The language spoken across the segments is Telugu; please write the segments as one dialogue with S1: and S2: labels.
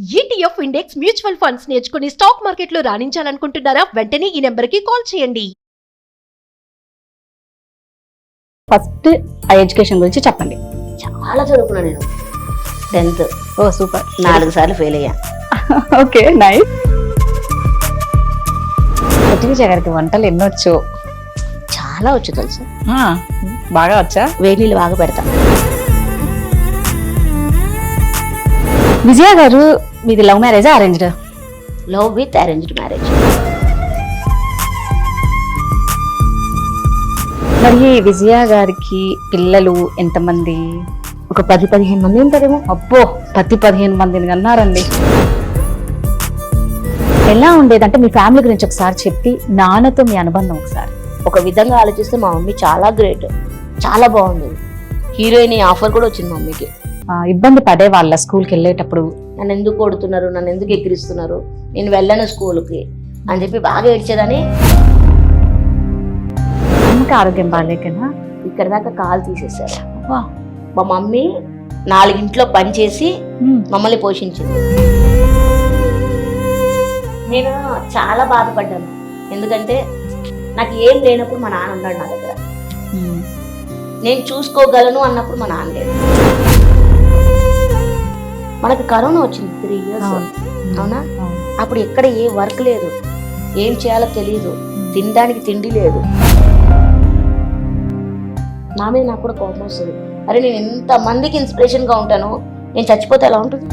S1: ETF ఇండెక్స్ మ్యూచువల్ ఫండ్స్ నేర్చుకుని స్టాక్ మార్కెట్లో రాణించాలనుకుంటున్నారా? వెంటనే ఈ నెంబర్కి కాల్ చేయండి.
S2: ఫస్ట్ ఆ ఎడ్యుకేషన్ గురించి చెప్పండి.
S3: చాలా చదువుకున్నా నేను. 10th
S2: ఓ సూపర్.
S3: 4 సార్లు ఫెయిల్ అయ్యా.
S2: Okay nice. విజయ గారికి వంటలు ఎన్నొచ్చు?
S3: చాలా వచ్చు తెలుసు.
S2: బాగా వచ్చా?
S3: వేడి నీళ్ళు బాగా పెడతా.
S2: విజయ గారు మీది లవ్ మ్యారేజా arranged?
S3: Love with arranged marriage.
S2: మరి విజయ గారికి పిల్లలు ఎంతమంది?
S3: ఒక 10-15 మంది ఉంటారేమో.
S2: అబ్బో 10-15 మందిని అన్నారండి. ఎలా ఉండేది అంటే మీ ఫ్యామిలీ గురించి ఒకసారి చెప్పి నాన్నతో మీ అనుబంధం ఒకసారి.
S3: ఒక విధంగా ఆలోచిస్తే మా మమ్మీ చాలా గ్రేట్, చాలా బాగుంది. హీరోయిన్ ఆఫర్ కూడా వచ్చింది మా మమ్మీకి.
S2: ఇబ్బంది పడే వాళ్ళ స్కూల్కి వెళ్ళేటప్పుడు
S3: నన్ను ఎందుకు కొడుతున్నారు, నన్ను ఎందుకు ఎక్కిరిస్తున్నారు, నేను వెళ్ళను స్కూల్కి అని చెప్పి బాగా ఏడ్చేదని.
S2: అమ్మకి ఆరోగ్యం బాగాలేకనా
S3: ఇక్కడ దాకా కాలు తీసేశారు. మా మమ్మీ 4 ఇంట్లో పని చేసి మమ్మల్ని పోషించింది. నేను చాలా బాధపడ్డాను, ఎందుకంటే నాకు ఏం లేనప్పుడు మా నాన్న ఉన్నాడు నా దగ్గర. నేను చూసుకోగలను అన్నప్పుడు మా నాన్న లేదు. మనకు కరోనా వచ్చింది 3 years, అవునా? అప్పుడు ఎక్కడ ఏ వర్క్ లేదు, ఏం చేయాలో తెలియదు, తినడానికి తిండి లేదు. నా మీద నాకు కూడా కోపం వస్తుంది. అరే నేను ఎంత మందికి ఇన్స్పిరేషన్ గా ఉంటాను, నేను చచ్చిపోతే ఎలా ఉంటుంది?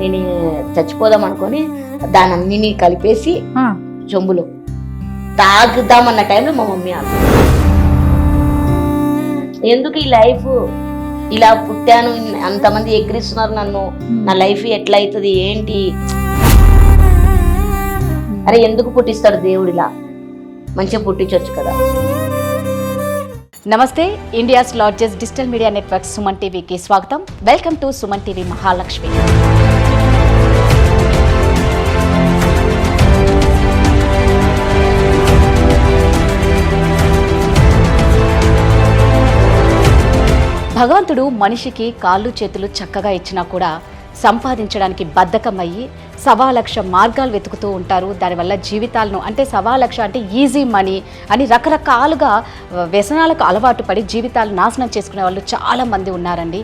S3: నేను చచ్చిపోదాం అనుకొని దాని అన్ని కలిపేసి చెంబులో తాగుదామన్న టైంలో మా మమ్మీ ఎందుకు ఈ లైఫ్ ఇలా పుట్టాను, అంతమంది ఎక్కిరిస్తున్నారు నన్ను, నా లైఫ్ ఎట్లా అవుతుంది ఏంటి, అరే ఎందుకు పుట్టిస్తాడు దేవుడు, ఇలా మంచిగా పుట్టించవచ్చు కదా.
S2: నమస్తే. India's largest digital media network Suman టీవీకి స్వాగతం. Welcome to Suman TV Mahalakshmi. భగవంతుడు మనిషికి కాళ్ళు చేతులు చక్కగా ఇచ్చినా కూడా సంపాదించడానికి బద్ధకమయ్యి 1,00,000 మార్గాలు వెతుకుతూ ఉంటారు. దానివల్ల జీవితాలను అంటే 1,00,000 అంటే ఈజీ మనీ అని రకరకాలుగా వ్యసనాలకు అలవాటు పడి జీవితాలు నాశనం చేసుకునే వాళ్ళు చాలామంది ఉన్నారండి.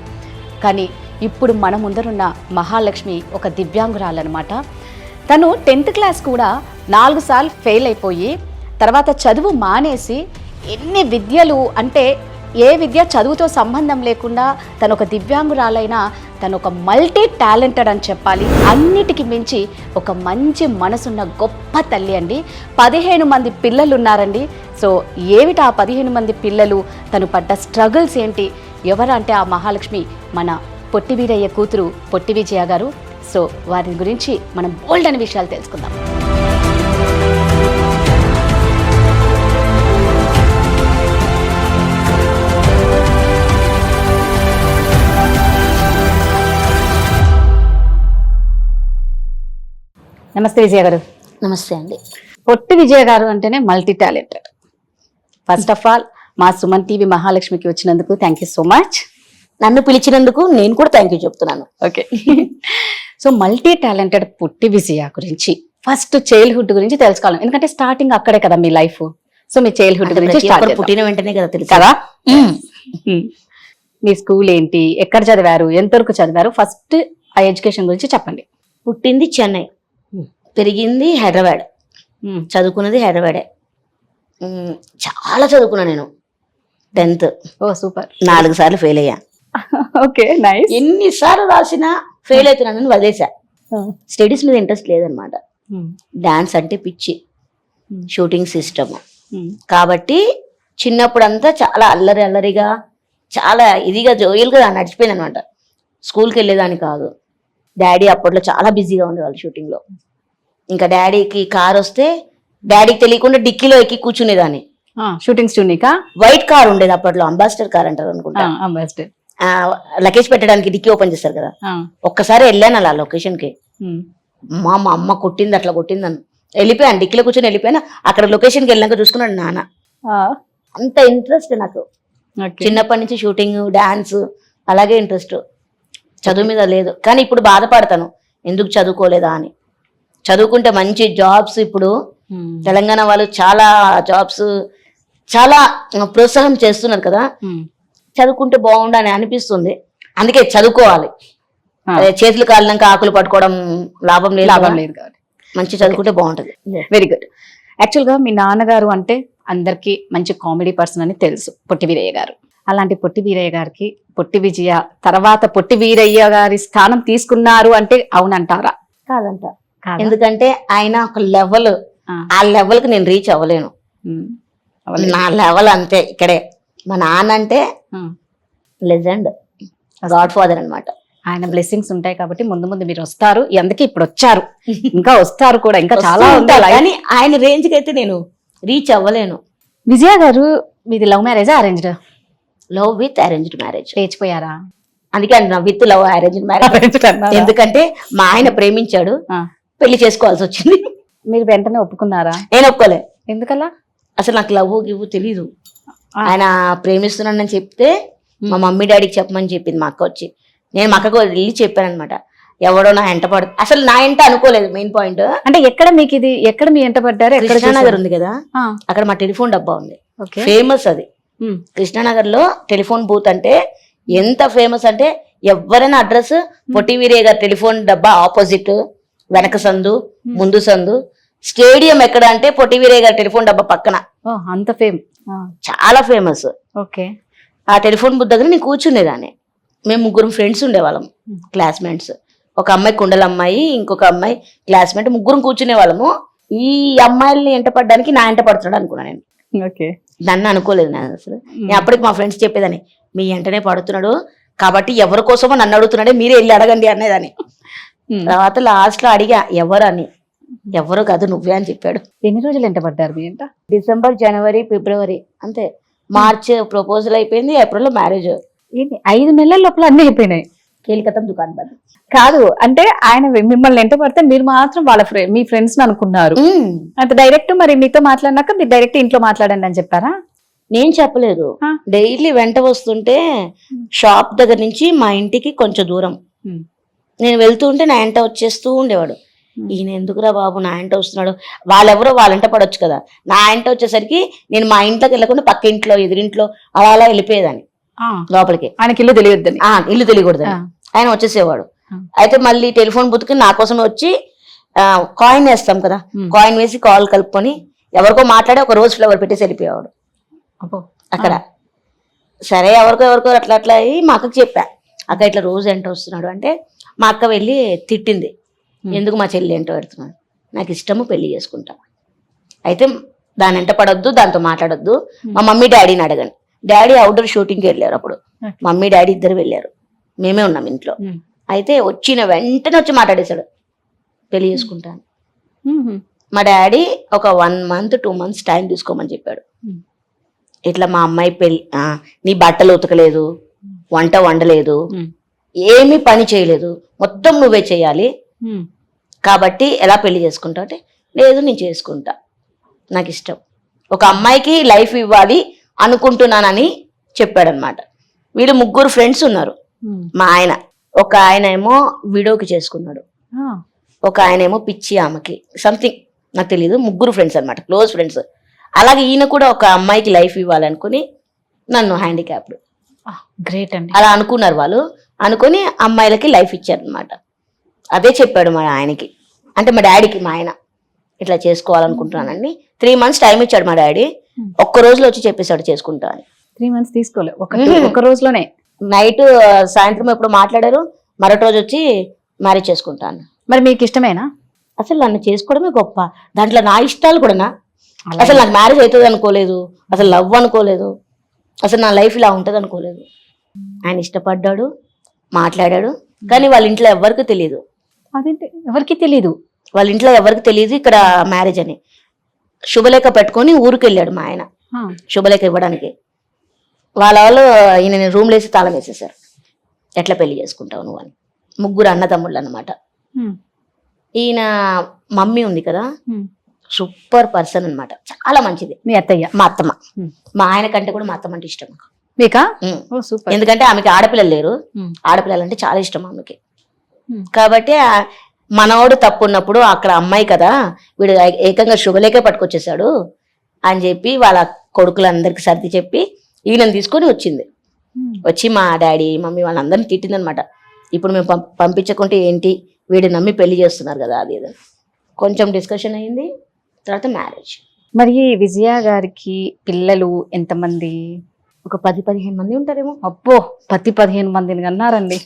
S2: కానీ ఇప్పుడు మన ముందరున్న మహాలక్ష్మి ఒక దివ్యాంగురాలన్నమాట. తను 10th క్లాస్ కూడా 4 సార్లు ఫెయిల్ అయిపోయి తర్వాత చదువు మానేసి ఎన్ని విద్యలు అంటే ఏ విద్య చదువుతో సంబంధం లేకుండా తను ఒక దివ్యాంగురాలైనా తను ఒక మల్టీ టాలెంటెడ్ అని చెప్పాలి. అన్నిటికీ మించి ఒక మంచి మనసున్న గొప్ప తల్లి అండి. 15 మంది పిల్లలు ఉన్నారండి. సో ఏమిటి ఆ 15 మంది పిల్లలు, తను పడ్డ స్ట్రగుల్స్ ఏంటి, ఎవరంటే ఆ మహాలక్ష్మి మన పొట్టి వీరయ్య కూతురు పొట్టి విజయ గారు. సో వారి గురించి మనం బోల్డ్ అనే విషయాలు తెలుసుకుందాం. నమస్తే విజయ గారు.
S3: నమస్తే అండి.
S2: పొట్టి విజయ గారు అంటేనే multi talented. First of all మా సుమన్ టీవీ మహాలక్ష్మికి వచ్చినందుకు థ్యాంక్ యూ సో మచ్.
S3: నన్ను పిలిచినందుకు నేను కూడా థ్యాంక్ యూ చెప్తున్నాను.
S2: ఓకే. సో మల్టీ టాలెంటెడ్ పొట్టి విజయ గురించి ఫస్ట్ చైల్డ్హుడ్ గురించి తెలుసుకోవాలి, ఎందుకంటే స్టార్టింగ్ అక్కడే కదా మీ లైఫ్. సో మీ చైల్డ్హుడ్ గురించి
S3: పుట్టిన వెంటనే కదా తెలుసు
S2: కదా. మీ స్కూల్ ఏంటి, ఎక్కడ చదివారు, ఎంతవరకు చదివారు, ఫస్ట్ ఆ ఎడ్యుకేషన్ గురించి చెప్పండి.
S3: పుట్టింది చెన్నై, పెరిగింది హైదరాబాద్, చదువుకున్నది హైదరాబాదే. చాలా చదువుకున్నా నేను. 10th
S2: ఓ సూపర్.
S3: 4 సార్లు ఫెయిల్ అయ్యా.
S2: Okay nice.
S3: ఎన్నిసార్లు రాసినా ఫెయిల్ అవుతున్నానని వదిలేసా. స్టడీస్ మీద ఇంట్రెస్ట్ లేదనమాట. డాన్స్ అంటే పిచ్చి, షూటింగ్ సిస్టమ్ కాబట్టి చిన్నప్పుడంతా చాలా అల్లరిగా చాలా ఇదిగా జోయల్గా నడిచిపోయింది అనమాట. స్కూల్కి వెళ్ళేదాన్ని కాదు. డాడీ అప్పట్లో చాలా బిజీగా ఉండేవాళ్ళు షూటింగ్లో. ఇంకా డాడీకి కార్ వస్తే డాడీకి తెలియకుండా డిక్కీలో ఎక్కి కూర్చునేదాన్ని.
S2: షూటింగ్ స్టూడియోకా?
S3: వైట్ కార్ ఉండేది అప్పట్లో, అంబాసిడర్ కార్ అంటారు అనుకుంటా. లగేజ్ పెట్టడానికి డిక్కీ ఓపెన్ చేస్తారు కదా. ఒక్కసారి వెళ్ళాను అలా లొకేషన్ కి. మా అమ్మ కొట్టింది, అట్లా కొట్టిందని వెళ్ళిపోయాను. డిక్కీలో కూర్చొని వెళ్ళిపోయాను. అక్కడ లొకేషన్కి వెళ్ళాక చూసుకున్నాడు నాన్న. అంత ఇంట్రెస్ట్ నాకు చిన్నప్పటి నుంచి, షూటింగ్ డాన్స్ అలాగే ఇంట్రెస్ట్. చదువు మీద లేదు. కానీ ఇప్పుడు బాధపడతాను ఎందుకు చదువుకోలేదా అని. చదువుకుంటే మంచి జాబ్స్ ఇప్పుడు తెలంగాణ వాళ్ళు చాలా జాబ్స్ చాలా ప్రోత్సాహం చేస్తున్నారు కదా, చదువుకుంటే బాగుండని అనిపిస్తుంది. అందుకే చదువుకోవాలి. అదే చేతులు కాలినాక ఆకులు పట్టుకోవడం లాభం లేదు
S2: కాబట్టి
S3: మంచి చదువుకుంటే బాగుంటది.
S2: Very good. యాక్చువల్గా మీ నాన్నగారు అంటే అందరికీ మంచి కామెడీ పర్సన్ అని తెలుసు, పొట్టి వీరయ్య గారు. అలాంటి పొట్టి వీరయ్య గారికి పొట్టి విజయ తర్వాత పొట్టి వీరయ్య గారి స్థానం తీసుకున్నారు అంటే అవునంటారా?
S3: కాదంట. ఎందుకంటే ఆయన ఒక లెవెల్, ఆ లెవెల్ కి నేను రీచ్ అవ్వలేను. నా లెవెల్ అంతే ఇక్కడే. మా నాన్న అంటే లెజెండ్, గాడ్ ఫాదర్ అన్నమాట.
S2: ఆయన బ్లెస్సింగ్స్ ఉంటాయి కాబట్టి ముందు ముందు మీరు వస్తారు. అందుకే ఇప్పుడు వచ్చారు, ఇంకా వస్తారు కూడా, ఇంకా చాలా ఉంటాయి.
S3: కానీ ఆయన రేంజ్ కి అయితే నేను రీచ్ అవ్వలేను.
S2: విజయ గారు మీది లవ్ మ్యారేజా arranged?
S3: Love with arranged marriage.
S2: లేచిపోయారా?
S3: అందుకే అంటున్నా విత్ లవ్ అరేంజ్డ్ మ్యారేజ్. ఎందుకంటే మా ఆయన ప్రేమించాడు, పెళ్లి చేసుకోవాల్సి వచ్చింది.
S2: మీరు వెంటనే ఒప్పుకున్నారా?
S3: నేను ఒప్పుకోలే.
S2: ఎందుకలా?
S3: అసలు నాకు లవ్ గివ్ తెలీదు. ఆయన ప్రేమిస్తున్నానని చెప్తే మా మమ్మీ డాడీకి చెప్పమని చెప్పింది మా అక్క వచ్చి. నేను మా అక్కకు వెళ్ళి చెప్పాను అనమాట, ఎవడో నా ఎంట పడు. అసలు నా ఎంట అనుకోలేదు. మెయిన్ పాయింట్
S2: అంటే ఎక్కడ మీకు ఇది, ఎక్కడ మీ ఎంట పడ్డారు?
S3: కృష్ణానగర్ ఉంది కదా, అక్కడ మా టెలిఫోన్ డబ్బా ఉంది, ఫేమస్ అది. కృష్ణానగర్ లో టెలిఫోన్ బూత్ అంటే ఎంత ఫేమస్ అంటే, ఎవరైనా అడ్రస్ పొట్టి వీరయ్య గారి టెలిఫోన్ డబ్బా ఆపోజిట్, వెనక సందు ముందు సందు. స్టేడియం ఎక్కడ అంటే పొట్టి వీరయ్య గారి టెలిఫోన్ డబ్బా పక్కన.
S2: అంత ఫేమ్,
S3: చాలా ఫేమస్.
S2: ఓకే.
S3: ఆ టెలిఫోన్ బూత్ దగ్గర నేను కూర్చునేదాన్ని. మేము 3 ఫ్రెండ్స్ ఉండేవాళ్ళం, క్లాస్మేట్స్. ఒక అమ్మాయి కుండల అమ్మాయి, ఇంకొక అమ్మాయి క్లాస్మేట్, 3 కూర్చునే వాళ్ళము. ఈ అమ్మాయిల్ని ఎంట పడడానికి నా ఎంట పడుతున్నాడు అనుకున్నా నేను. నన్ను అనుకోలేదు నేను అసలు. నేను అప్పటికి మా ఫ్రెండ్స్ చెప్పేదాన్ని, మీ ఎంటనే పడుతున్నాడు కాబట్టి ఎవరి కోసమో నన్ను అడుగుతున్నాడే, మీరే వెళ్ళి అడగండి అనేదాన్ని. తర్వాత లాస్ట్ లో అడిగా ఎవరు అని, ఎవరు కాదు నువ్వే అని చెప్పాడు.
S2: ఎన్ని రోజులు ఎంట పడ్డారు మీ ఎంట?
S3: డిసెంబర్, జనవరి, ఫిబ్రవరి అంతే. మార్చ్ ప్రపోజల్ అయిపోయింది, ఏప్రిల్ లో మ్యారేజ్.
S2: 5 నెలల లోపల అన్ని అయిపోయినాయి.
S3: కేలికతం దుకాణం బంద్.
S2: కాదు అంటే ఆయన మిమ్మల్ని ఎంట పడితే మీరు మాత్రం వాళ్ళ మీ ఫ్రెండ్స్ అనుకున్నారు. అంత డైరెక్ట్ మరి మీతో మాట్లాడినాక మీరు డైరెక్ట్ ఇంట్లో మాట్లాడండి అని చెప్పారా?
S3: నేను చెప్పలేదు. డైలీ వెంట వస్తుంటే షాప్ దగ్గర నుంచి మా ఇంటికి కొంచెం దూరం, నేను వెళ్తూ ఉంటే నా ఎంట వచ్చేస్తూ ఉండేవాడు. ఈయన ఎందుకురా బాబు నా ఎంట వస్తున్నాడు, వాళ్ళెవరో వాళ్ళంట పడొచ్చు కదా. నా ఎంట వచ్చేసరికి నేను మా ఇంట్లోకి వెళ్ళకుండా పక్క ఇంట్లో ఎదురింట్లో అలా అలా వెళ్ళిపోయేదాన్ని లోపలికి.
S2: ఆయనకి ఇల్లు తెలియద్దని,
S3: ఇల్లు తెలియకూడదని ఆయన వచ్చేసేవాడు. అయితే మళ్ళీ టెలిఫోన్ బుత్కి నా కోసమే వచ్చి కాయిన్ వేస్తాం కదా, కాయిన్ వేసి కాల్ కలుపుకొని ఎవరికో మాట్లాడి ఒక రోజ్ ఫ్లవర్ పెట్టేసి వెళ్ళిపోయేవాడు అక్కడ. సరే ఎవరికో అట్లా అట్లా అయ్యి మా అక్కకి చెప్పా, అక్క ఇట్లా రోజు ఎంట వస్తున్నాడు అంటే మా అక్క వెళ్ళి తిట్టింది, ఎందుకు మా చెల్లి ఎంట పెడుతున్నాడు, నాకు ఇష్టము పెళ్లి చేసుకుంటా. అయితే దాని ఎంట పడొద్దు, దాంతో మాట్లాడొద్దు, మా మమ్మీ డాడీని అడగండి. డాడీ అవుట్డోర్ షూటింగ్కి వెళ్ళారు అప్పుడు, మమ్మీ డాడీ ఇద్దరు వెళ్ళారు, మేమే ఉన్నాం ఇంట్లో. అయితే వచ్చిన వెంటనే వచ్చి మాట్లాడేశాడు పెళ్లి చేసుకుంటాను. మా డాడీ ఒక 1 month 2 months టైం తీసుకోమని చెప్పాడు. ఇట్లా మా అమ్మాయి పెళ్లి, నీ బట్టలు ఉతకలేదు, వంట వండలేదు, ఏమీ పని చేయలేదు, మొత్తం నువ్వే చేయాలి, కాబట్టి ఎలా పెళ్లి చేసుకుంటావు అంటే, లేదు నేను చేసుకుంటా, నాకు ఇష్టం, ఒక అమ్మాయికి లైఫ్ ఇవ్వాలి అనుకుంటున్నానని చెప్పాడనమాట. వీళ్ళు 3 ఫ్రెండ్స్ ఉన్నారు. మా ఆయన, ఒక ఆయన ఏమో విడోకి చేసుకున్నాడు, ఒక ఆయన ఏమో పిచ్చి ఆమెకి సంథింగ్ నాకు తెలియదు. 3 ఫ్రెండ్స్ అనమాట, క్లోజ్ ఫ్రెండ్స్. అలాగే ఈయన కూడా ఒక అమ్మాయికి లైఫ్ ఇవ్వాలనుకుని నన్ను హ్యాండిక్యాప్డ్,
S2: గ్రేట్ అండి,
S3: అలా అనుకున్నారు వాళ్ళు. అనుకుని అమ్మాయిలకి లైఫ్ ఇచ్చారనమాట. అదే చెప్పాడు మా ఆయనకి, అంటే మా డాడీకి. మా ఆయన ఇట్లా చేసుకోవాలనుకుంటున్నానని 3 months టైం ఇచ్చాడు మా డాడీ. ఒక్క రోజులో వచ్చి చెప్పేశాడు చేసుకుంటా అని.
S2: 3 months తీసుకోలే, ఒక రోజులోనే.
S3: నైట్ సాయంత్రం ఎప్పుడు మాట్లాడారు, మరొక రోజు వచ్చి మ్యారేజ్ చేసుకుంటాను.
S2: మరి మీకు ఇష్టమేనా?
S3: అసలు నన్ను చేసుకోవడమే గొప్ప, దాంట్లో నా ఇష్టాలు కూడా. అసలు నాకు మ్యారేజ్ అవుతుంది అనుకోలేదు, అసలు లవ్ అనుకోలేదు, అసలు నా లైఫ్ ఇలా ఉంటుంది అనుకోలేదు. ఆయన ఇష్టపడ్డాడు, మాట్లాడాడు, కానీ వాళ్ళ ఇంట్లో ఎవరికి తెలియదు.
S2: అదేంటి ఎవరికి తెలియదు?
S3: వాళ్ళ ఇంట్లో ఎవరికి తెలియదు ఇక్కడ మ్యారేజ్ అని. శుభలేఖ పెట్టుకొని ఊరికి వెళ్ళాడు మా ఆయన శుభలేఖ ఇవ్వడానికి. వాళ్ళు ఈయన రూమ్ లేసి తాళం వేసేసారు. ఎట్లా పెళ్లి చేసుకుంటావు నువ్వు అని. 3 అన్నదమ్ముళ్ళు అనమాట. ఈయన మమ్మీ ఉంది కదా, సూపర్ పర్సన్ అనమాట, చాలా మంచిది.
S2: మీ అత్తయ్య?
S3: మా అత్తమ్మ. మా ఆయన కంటే కూడా మా అత్తమ్మ అంటే ఇష్టం.
S2: మీకా
S3: ఉమ్.
S2: ఓ సూపర్.
S3: ఎందుకంటే ఆమెకి ఆడపిల్లలు లేరు, ఆడపిల్లలు అంటే చాలా ఇష్టం ఆమెకి. కాబట్టి మనవాడు తప్పు ఉన్నప్పుడు అక్కడ అమ్మాయి కదా, వీడు ఏకంగా శుభలేఖ పట్టుకొచ్చేసాడు అని చెప్పి వాళ్ళ కొడుకులందరికి సర్ది చెప్పి ఈయనను తీసుకొని వచ్చింది. వచ్చి మా డాడీ మమ్మీ వాళ్ళందరినీ తిట్టిందనమాట. ఇప్పుడు మేము పంపించకుంటే ఏంటి, వీడు నమ్మి పెళ్లి చేస్తున్నారు కదా అది ఇది. కొంచెం డిస్కషన్ అయింది, తర్వాత మ్యారేజ్.
S2: మరి విజయ గారికి పిల్లలు ఎంతమంది?
S3: ఒక 10-15 మంది ఉంటారేమో.
S2: అబ్బో 10-15 మందిని కన్నారండి.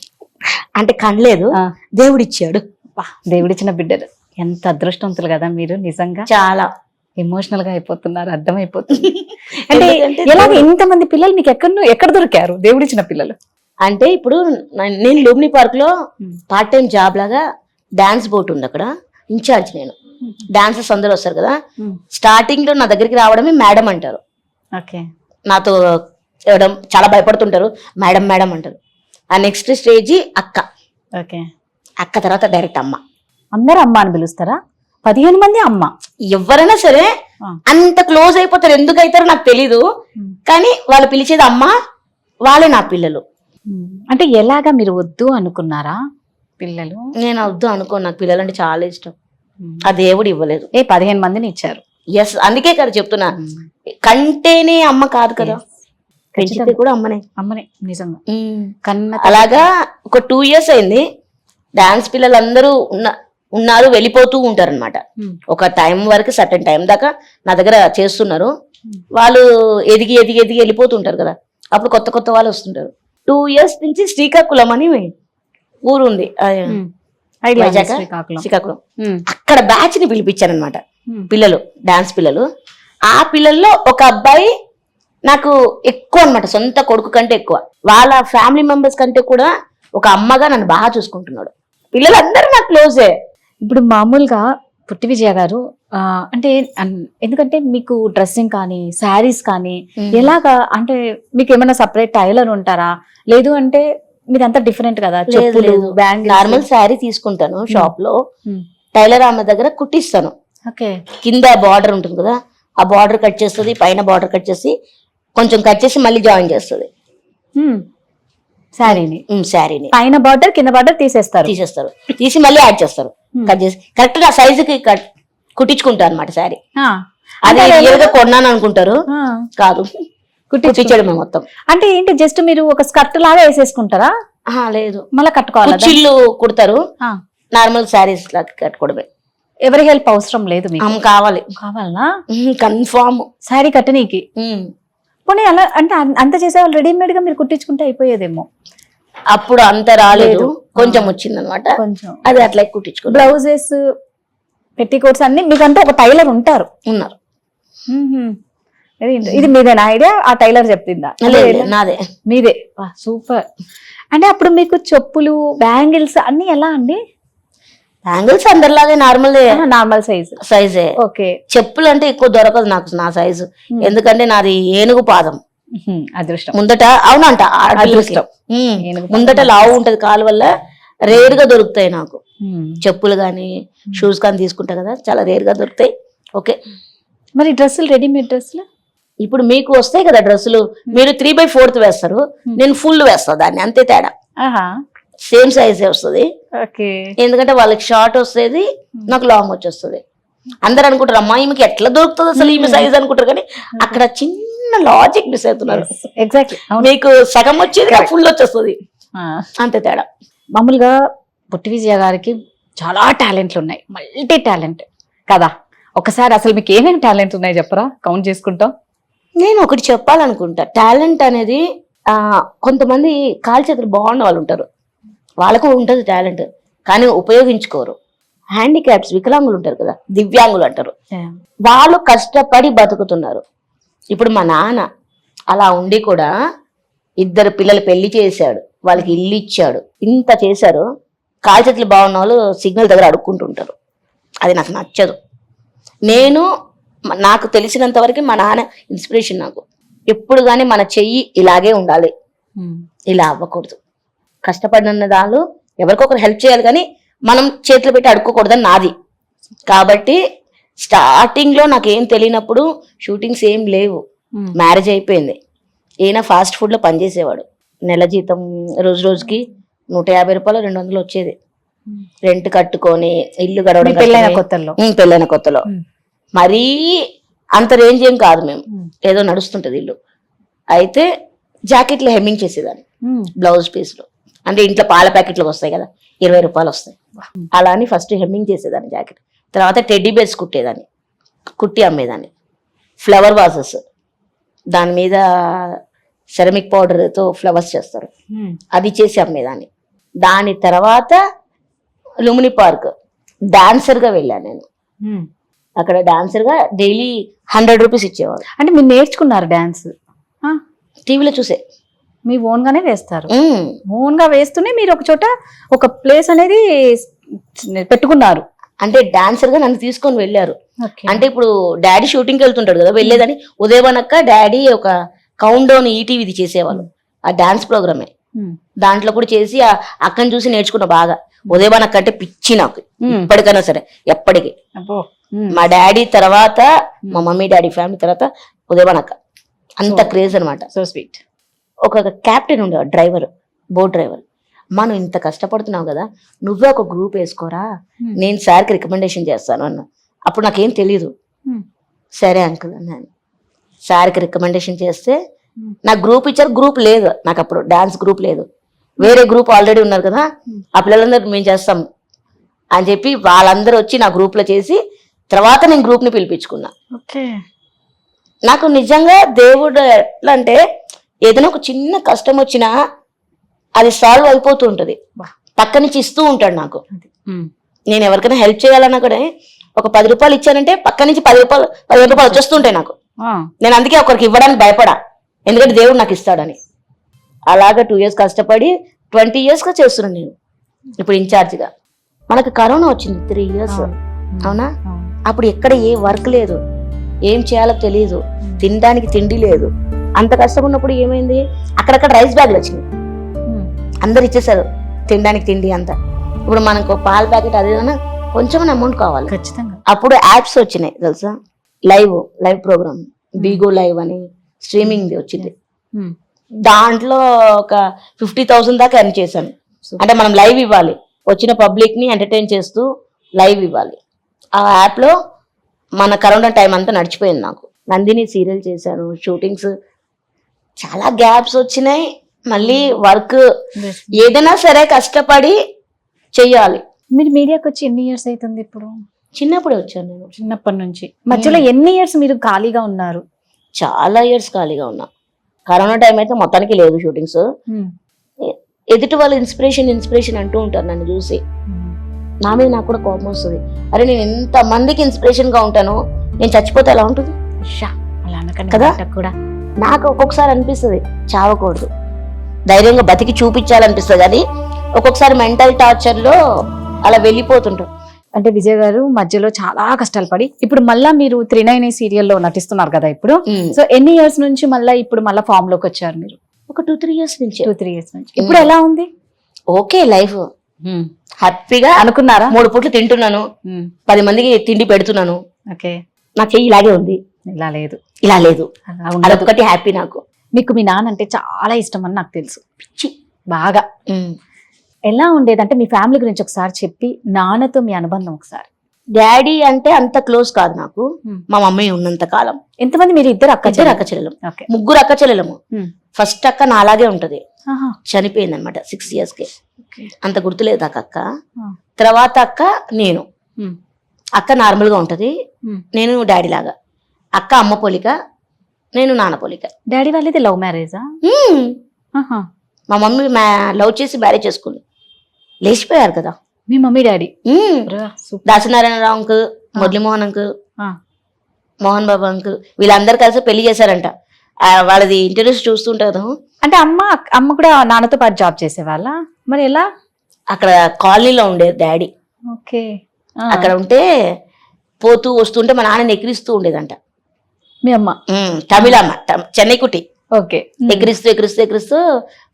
S3: అంటే కనలేదు, దేవుడిచ్చాడు.
S2: దేవుడిచ్చిన బిడ్డలు. ఎంత అదృష్టవంతులు కదా మీరు, నిజంగా
S3: చాలా
S2: ఎమోషనల్ గా అయిపోతున్నారు, అర్థమైపోతుంది. అంటే
S3: ఎందుకంటే
S2: ఎలాగ ఇంతమంది పిల్లలు మీకు ఎక్కడ దొరికారు దేవుడిచ్చిన పిల్లలు?
S3: అంటే ఇప్పుడు నేను లూమ్ని పార్క్ లో పార్ట్ టైం జాబ్ లాగా డాన్స్ బోర్డు ఉంది, అక్కడ ఇన్ఛార్జ్ నేను. డాన్సర్స్ అందరూ వస్తారు కదా, స్టార్టింగ్ లో నా దగ్గరికి రావడమే మేడం అంటారు.
S2: ఓకే.
S3: నాతో ఎవడం చాలా భయపడుతుంటారు, మేడం మేడం అంటారు. ఆ నెక్స్ట్ స్టేజ్ అక్క.
S2: ఓకే.
S3: అక్క తర్వాత డైరెక్ట్ అమ్మ.
S2: అందరు అమ్మ అని పిలుస్తారా? 15 మంది అమ్మ?
S3: ఎవరైనా సరే అంత క్లోజ్ అయిపోతారు, ఎందుకు అవుతారో నాకు తెలీదు, కానీ వాళ్ళు పిలిచేది అమ్మ, వాళ్ళే నా పిల్లలు.
S2: అంటే ఎలాగా మీరు వద్దు అనుకున్నారా పిల్లలు?
S3: నేను వద్దు అనుకోను, నాకు పిల్లలు అంటే చాలా ఇష్టం. ఆ దేవుడు ఇవ్వలేదు.
S2: 15 మందిని ఇచ్చారు.
S3: ఎస్, అందుకే కదా చెప్తున్నా, కంటేనే అమ్మ కాదు కదా, పెంచితే కూడా అమ్మనే.
S2: అమ్మనే నిజంగా. కన్న
S3: అలాగా ఒక 2 years అయింది. డాన్స్ పిల్లలందరూ ఉన్నారు, వెళ్ళిపోతూ ఉంటారు అనమాట. ఒక టైం వరకు, సర్టన్ టైం దాకా నా దగ్గర చేస్తున్నారు. వాళ్ళు ఎదిగి ఎదిగి ఎదిగి వెళ్ళిపోతుంటారు కదా, అప్పుడు కొత్త కొత్త వాళ్ళు వస్తుంటారు. 2 years నుంచి శ్రీకాకుళం అని ఊరు ఉంది, శ్రీకాకుళం. అక్కడ బ్యాచ్ ని పిలిపించాను అనమాట, పిల్లలు, డాన్స్ పిల్లలు. ఆ పిల్లల్లో ఒక అబ్బాయి నాకు ఎక్కువ అనమాట, సొంత కొడుకు కంటే ఎక్కువ. వాళ్ళ ఫ్యామిలీ మెంబర్స్ కంటే కూడా ఒక అమ్మగా నన్ను బాగా చూసుకుంటున్నాడు. పిల్లలందరూ నాకు క్లోజే.
S2: ఇప్పుడు మామూలుగా పుట్టి విజయ గారు అంటే ఎందుకంటే మీకు డ్రెస్సింగ్ కానీ శారీస్ కానీ ఎలాగా, అంటే మీకు ఏమైనా సపరేట్ టైలర్ ఉంటారా? లేదు అంటే మీరంతా డిఫరెంట్ కదా, చెప్పులు, బ్యాంగిల్స్.
S3: నార్మల్ శారీ తీసుకుంటాను షాప్ లో, టైలర్ ఆమె దగ్గర కుట్టిస్తాను.
S2: ఓకే.
S3: కింద బార్డర్ ఉంటుంది కదా, ఆ బార్డర్ కట్ చేస్తుంది, పైన బార్డర్ కట్ చేసి కొంచెం కట్ చేసి మళ్ళీ జాయిన్ చేస్తుంది
S2: శారీని.
S3: శారీని
S2: పైన బార్డర్ కింద బార్డర్ తీసేస్తారు,
S3: తీసి మళ్ళీ యాడ్ చేస్తారు, కట్ చేసి కరెక్ట్ గా సైజుకి కుట్టించుకుంటారు అనమాట శారీ. అది రియల్ గా కొన్నాను అనుకుంటారు, కాదు, కుట్టించడమే మొత్తం.
S2: అంటే ఏంటి, జస్ట్ మీరు ఒక స్కర్ట్ లాగా వేసేసుకుంటారా?
S3: లేదు,
S2: మళ్ళీ కట్టుకోవాలి,
S3: చిల్లు కుడతారు, నార్మల్ శారీస్ లాగా కట్టుకోవడమే.
S2: ఎవరి హెల్ప్ అవసరం లేదు మీకు? కావాలనా?
S3: కన్ఫామ్
S2: శారీ కట్టనీకి. పోనీ అలా అంటే అంత చేసేవాళ్ళు రెడీమేడ్ గా మీరు కుట్టించుకుంటే అయిపోయేదేమో.
S3: అప్పుడు అంత రాలేదు, కొంచెం వచ్చింది అనమాట, కొంచెం అది అట్లా కుట్టించుకో.
S2: బ్లౌజెస్, పెట్టికోట్స్ అన్ని మీకంతా ఒక టైలర్
S3: ఉన్నారు.
S2: ఇది మీదేనా ఐడియా? ఆ టైలర్ చెప్పిందా?
S3: నాదే.
S2: మీదే? సూపర్. అంటే అప్పుడు మీకు చెప్పులు, బ్యాంగిల్స్ అన్ని ఎలా అండి?
S3: బ్యాంగిల్స్ అందరిలాగే
S2: నార్మల్ సైజే. ఓకే.
S3: చెప్పులు అంటే ఎక్కువ దొరకదు నాకు, నా సైజు, ఎందుకంటే నాది ఏనుగు పాదం.
S2: అదృష్టం
S3: ముందట, అవునంట, ముందట లావు ఉంటది కాలు వల్ల, రేర్ గా దొరుకుతాయి నాకు చెప్పులు గానీ షూస్ కానీ తీసుకుంటా కదా, చాలా రేర్ గా దొరుకుతాయి. ఓకే.
S2: మరి డ్రెస్సులు, రెడీమేడ్ డ్రెస్సులు
S3: ఇప్పుడు మీకు వస్తాయి కదా డ్రెస్సులు, మీరు 3/4 వేస్తారు, నేను ఫుల్ వేస్తా దాన్ని, అంతే తేడా. సేమ్ సైజ్ వస్తుంది, ఎందుకంటే వాళ్ళకి షార్ట్ వస్తుంది, నాకు లాంగ్ వచ్చేస్తుంది. అందరు అనుకుంటారు అమ్మా ఈమెకి ఎట్లా దొరుకుతుంది అసలు ఈమె సైజ్ అనుకుంటారు, కానీ అక్కడ చిన్న లాజిక్ మిస్ అవుతున్నారు.
S2: ఎగ్జాక్ట్లీ.
S3: మీకు సగం వచ్చేది ఫుల్ వచ్చేస్తుంది, అంతే తేడా.
S2: మామూలుగా పుట్టి విజయ గారికి చాలా టాలెంట్లు ఉన్నాయి, మల్టీ టాలెంట్ కదా. ఒకసారి అసలు మీకు ఏమేమి టాలెంట్ ఉన్నాయి చెప్పరా, కౌంట్ చేసుకుంటాం.
S3: నేను ఒకటి చెప్పాలనుకుంటా, టాలెంట్ అనేది కొంతమంది కాలు చేతులు బాగున్న వాళ్ళు ఉంటారు, వాళ్ళకు ఉంటుంది టాలెంట్, కానీ ఉపయోగించుకోరు. హ్యాండిక్యాప్స్, వికలాంగులు ఉంటారు కదా, దివ్యాంగులు అంటారు, వాళ్ళు కష్టపడి బతుకుతున్నారు. ఇప్పుడు మా నాన్న అలా ఉండి కూడా 2 పిల్లలు పెళ్లి చేశాడు, వాళ్ళకి ఇల్లు ఇచ్చాడు, ఇంత చేశారు. కాలు చేతులు బాగున్న వాళ్ళు సిగ్నల్ దగ్గర అడుక్కుంటుంటారు, అది నాకు నచ్చదు. నాకు తెలిసినంత వరకు మా నాన్న ఇన్స్పిరేషన్ నాకు. ఎప్పుడు కానీ మన చెయ్యి ఇలాగే ఉండాలి, ఇలా అవ్వకూడదు. కష్టపడిన దాళ్ళు ఎవరికొకరు హెల్ప్ చేయాలి, కానీ మనం చేతులు పెట్టి అడుక్కోకూడదని నాది. కాబట్టి స్టార్టింగ్ లో నాకు ఏం తెలియనప్పుడు షూటింగ్స్ ఏం లేవు, మ్యారేజ్ అయిపోయింది. ఈయన ఫాస్ట్ ఫుడ్ లో పనిచేసేవాడు. నెల జీతం రోజు రోజుకి 150 రూపాయలు 200 వచ్చేది. రెంట్ కట్టుకొని ఇల్లు గడవడం
S2: పెళ్ళైన
S3: కష్టమే.
S2: కొత్తల్లో
S3: పెళ్ళైన కొత్తలో మరీ అంత రేంజ్ ఏం కాదు, మేము ఏదో నడుస్తుంటది ఇల్లు. అయితే జాకెట్లు హెమ్మింగ్ చేసేదాన్ని బ్లౌజ్ పీస్లో. అంటే ఇంట్లో పాల ప్యాకెట్లు వస్తాయి కదా, 20 రూపాయలు వస్తాయి. అలా అని ఫస్ట్ హెమ్మింగ్ చేసేదాన్ని జాకెట్. తర్వాత టెడ్డీ బేర్స్ కుట్టేదాన్ని, కుట్టి అమ్మేదాన్ని. ఫ్లవర్ వాజెస్, దాని మీద సెరమిక్ పౌడర్తో ఫ్లవర్స్ చేస్తారు, అది చేసి అమ్మేదాన్ని. దాని తర్వాత లుమిని పార్క్ డాన్సర్గా వెళ్ళాను నేను. అక్కడ డాన్సర్గా డైలీ 100 రూపీస్ ఇచ్చేవాడు.
S2: అంటే మీరు నేర్చుకున్నారు డాన్స్?
S3: టీవీలో చూసే.
S2: మీ ఓన్ గానే వేస్తారు? ఓన్ గా వేస్తూనే మీరు ఒక చోట ఒక ప్లేస్ అనేది పెట్టుకున్నారు.
S3: అంటే డాన్సర్ గా నన్ను తీసుకొని వెళ్ళారు. అంటే ఇప్పుడు డాడీ షూటింగ్ కి వెళ్తుంటాడు కదా, వెళ్ళేదని ఉదయవనక్క డాడీ ఒక కౌంట్ డౌన్ ఈటీవీది చేసేవాళ్ళు, ఆ డాన్స్ ప్రోగ్రామే. దాంట్లో కూడా చేసి ఆ అక్కని చూసి నేర్చుకున్నా బాగా. ఉదయవనక్క అంటే పిచ్చి నాకు ఇప్పటికైనా సరే, ఎప్పటికీ. మా డాడీ తర్వాత మా మమ్మీ డాడీ ఫ్యామిలీ తర్వాత ఉదయవనక్క, అంత క్రేజ్ అనమాట.
S2: So sweet.
S3: ఒక క్యాప్టెన్ ఉండేవాడు, డ్రైవర్, బోట్ డ్రైవర్. మనం ఇంత కష్టపడుతున్నావు కదా, నువ్వే ఒక గ్రూప్ వేసుకోరా, నేను సార్కి రికమెండేషన్ చేస్తాను అన్న. అప్పుడు నాకేం తెలీదు. సరే అంకుల్ అన్నాను. సార్కి రికమెండేషన్ చేస్తే నాకు గ్రూప్ ఇచ్చారు. గ్రూప్ లేదు నాకు అప్పుడు, డాన్స్ గ్రూప్ లేదు. వేరే గ్రూప్ ఆల్రెడీ ఉన్నారు కదా, ఆ పిల్లలందరూ మేము చేస్తాం అని చెప్పి వాళ్ళందరూ వచ్చి నా గ్రూప్లో చేసి తర్వాత నేను గ్రూప్ని పిలిపించుకున్నా. నాకు నిజంగా దేవుడు ఎట్లా అంటే, ఏదైనా ఒక చిన్న కష్టం వచ్చినా అది సాల్వ్ అయిపోతూ ఉంటుంది, పక్క నుంచి ఇస్తూ ఉంటాడు నాకు. నేను ఎవరికైనా హెల్ప్ చేయాలన్నా కూడా ఒక 10 రూపాయలు ఇచ్చానంటే పక్క నుంచి 10 రూపాయలు 15 రూపాయలు వచ్చేస్తుంటాయి నాకు. నేను అందుకే ఒకరికి ఇవ్వడానికి భయపడా, ఎందుకంటే దేవుడు నాకు ఇస్తాడని. అలాగా 2 years కష్టపడి 20 years గా చేస్తున్నాను నేను ఇప్పుడు ఇన్ఛార్జిగా. మనకు కరోనా వచ్చింది 3 years, అవునా? అప్పుడు ఎక్కడ ఏ వర్క్ లేదు, ఏం చేయాలో తెలియదు, తినడానికి తిండి లేదు. అంత కష్టపడినప్పుడు ఏమైంది, అక్కడక్కడ రైస్ బ్యాగ్లు వచ్చినాయి, అందరు ఇచ్చేసారు తినడానికి తిండి అంతా. ఇప్పుడు మనకు పాల ప్యాకెట్ అదేదైనా కొంచెం అమౌంట్ కావాలి
S2: ఖచ్చితంగా.
S3: అప్పుడు యాప్స్ వచ్చినాయి తెలుసా, లైవ్ ప్రోగ్రామ్, బీగో లైవ్ అని స్ట్రీమింగ్ వచ్చింది. దాంట్లో ఒక 50,000 దాకా ఎర్న్ చేశాను. అంటే మనం లైవ్ ఇవ్వాలి, వచ్చిన పబ్లిక్ ని ఎంటర్టైన్ చేస్తూ లైవ్ ఇవ్వాలి. ఆ యాప్ లో మన కరోనా టైం అంతా నడిచిపోయింది నాకు. నందిని సీరియల్ చేశాను, షూటింగ్స్, చాలా గ్యాప్స్ వచ్చినాయి. మళ్ళీ వర్క్ ఏదైనా సరే కష్టపడి చెయ్యాలి.
S2: మీరు మీడియాకి వచ్చి ఎన్ని ఇయర్స్ అవుతుంది ఇప్పుడు?
S3: చిన్నప్పుడే వచ్చాను నేను.
S2: చిన్నప్పటి నుంచి. మధ్యలో ఎన్ని ఇయర్స్ మీరు ఖాళీగా ఉన్నారు?
S3: చాలా ఇయర్స్ ఖాళీగా ఉన్నా. కరోనా టైం అయితే మొత్తానికి లేదు షూటింగ్స్. ఎదుటి వాళ్ళు ఇన్స్పిరేషన్ అంటూ ఉంటారు నన్ను చూసి. నా మీద నాకు కూడా కోపం వస్తుంది, అరే నేను ఎంత మందికి ఇన్స్పిరేషన్ గా ఉంటాను, నేను చచ్చిపోతే ఎలా ఉంటుంది కదా. నాకు ఒక్కొక్కసారి అనిపిస్తుంది చావకూడదు, ధైర్యంగా బతికి చూపించాలనిపిస్తుంది. అది ఒక్కొక్కసారి మెంటల్ టార్చర్ లో అలా వెళ్ళిపోతుంటాం.
S2: అంటే విజయ్ గారు మధ్యలో చాలా కష్టాలు పడి ఇప్పుడు మళ్ళా మీరు 399 సీరియల్లో నటిస్తున్నారు కదా ఇప్పుడు. సో ఎన్ని ఇయర్స్ నుంచి మళ్ళీ ఇప్పుడు మళ్ళీ ఫామ్ లోకి వచ్చారు మీరు?
S3: ఒక 2-3 years నుంచి.
S2: 2-3 years నుంచి. ఇప్పుడు ఎలా ఉంది?
S3: ఓకే, లైఫ్ హ్యాపీగా అనుకున్నారా? 3 పూట్లు తింటున్నాను, 10 మందికి తిండి పెడుతున్నాను.
S2: ఓకే,
S3: నా చెయ్యి ఇలాగే ఉంది, ఇలా లేదు, అదొక్కటి హ్యాపీ నాకు.
S2: మీకు మీ నాన్న అంటే చాలా ఇష్టం అని నాకు తెలుసు, పిచ్చి బాగా. ఎలా ఉండేది అంటే మీ ఫ్యామిలీ గురించి ఒకసారి చెప్పి, నాన్నతో మీ అనుబంధం ఒకసారి.
S3: డాడీ అంటే అంత క్లోజ్ కాదు నాకు, మా మమ్మీ ఉన్నంత కాలం.
S2: ఎంతమంది మీరు? ఇద్దరు అక్క
S3: చెల్లెలు, 3 అక్క చెల్లెలము. ఫస్ట్ అక్క నా అలాగే ఉంటది, చనిపోయింది అనమాట 6 years కి. అంత గుర్తులేదు నాకు అక్క. తర్వాత అక్క నేను. అక్క నార్మల్ గా ఉంటది, నేను డాడీ లాగా. అక్క అమ్మ పోలిక, నేను నాన్న పోలిక.
S2: డాడీ వాళ్ళది లవ్ మ్యారేజా?
S3: మా మమ్మీ లవ్ చేసి మ్యారేజ్ చేసుకుంది, లేచిపోయారు కదా
S2: మీ mummy daddy.
S3: Dasanarayanarao uncle, Muralimohan uncle, Mohan Babu uncle, వీళ్ళందరూ కలిసి పెళ్లి చేశారంట. వాళ్ళది ఇంటర్వ్యూస్ చూస్తుంటారు.
S2: అంటే అమ్మ కూడా నాన్నతో పాటు జాబ్ చేసేవాళ్ళ? మరి ఎలా?
S3: అక్కడ కాలనీలో ఉండేది డాడీ.
S2: ఓకే,
S3: అక్కడ ఉంటే పోతూ వస్తుంటే మా నాన్నని ఎక్కిరిస్తూ ఉండేదంట
S2: మీ అమ్మ.
S3: తమిళమ్మ, చెన్నై కుట్టి.
S2: ఓకే,
S3: ఎక్కిరిస్తూ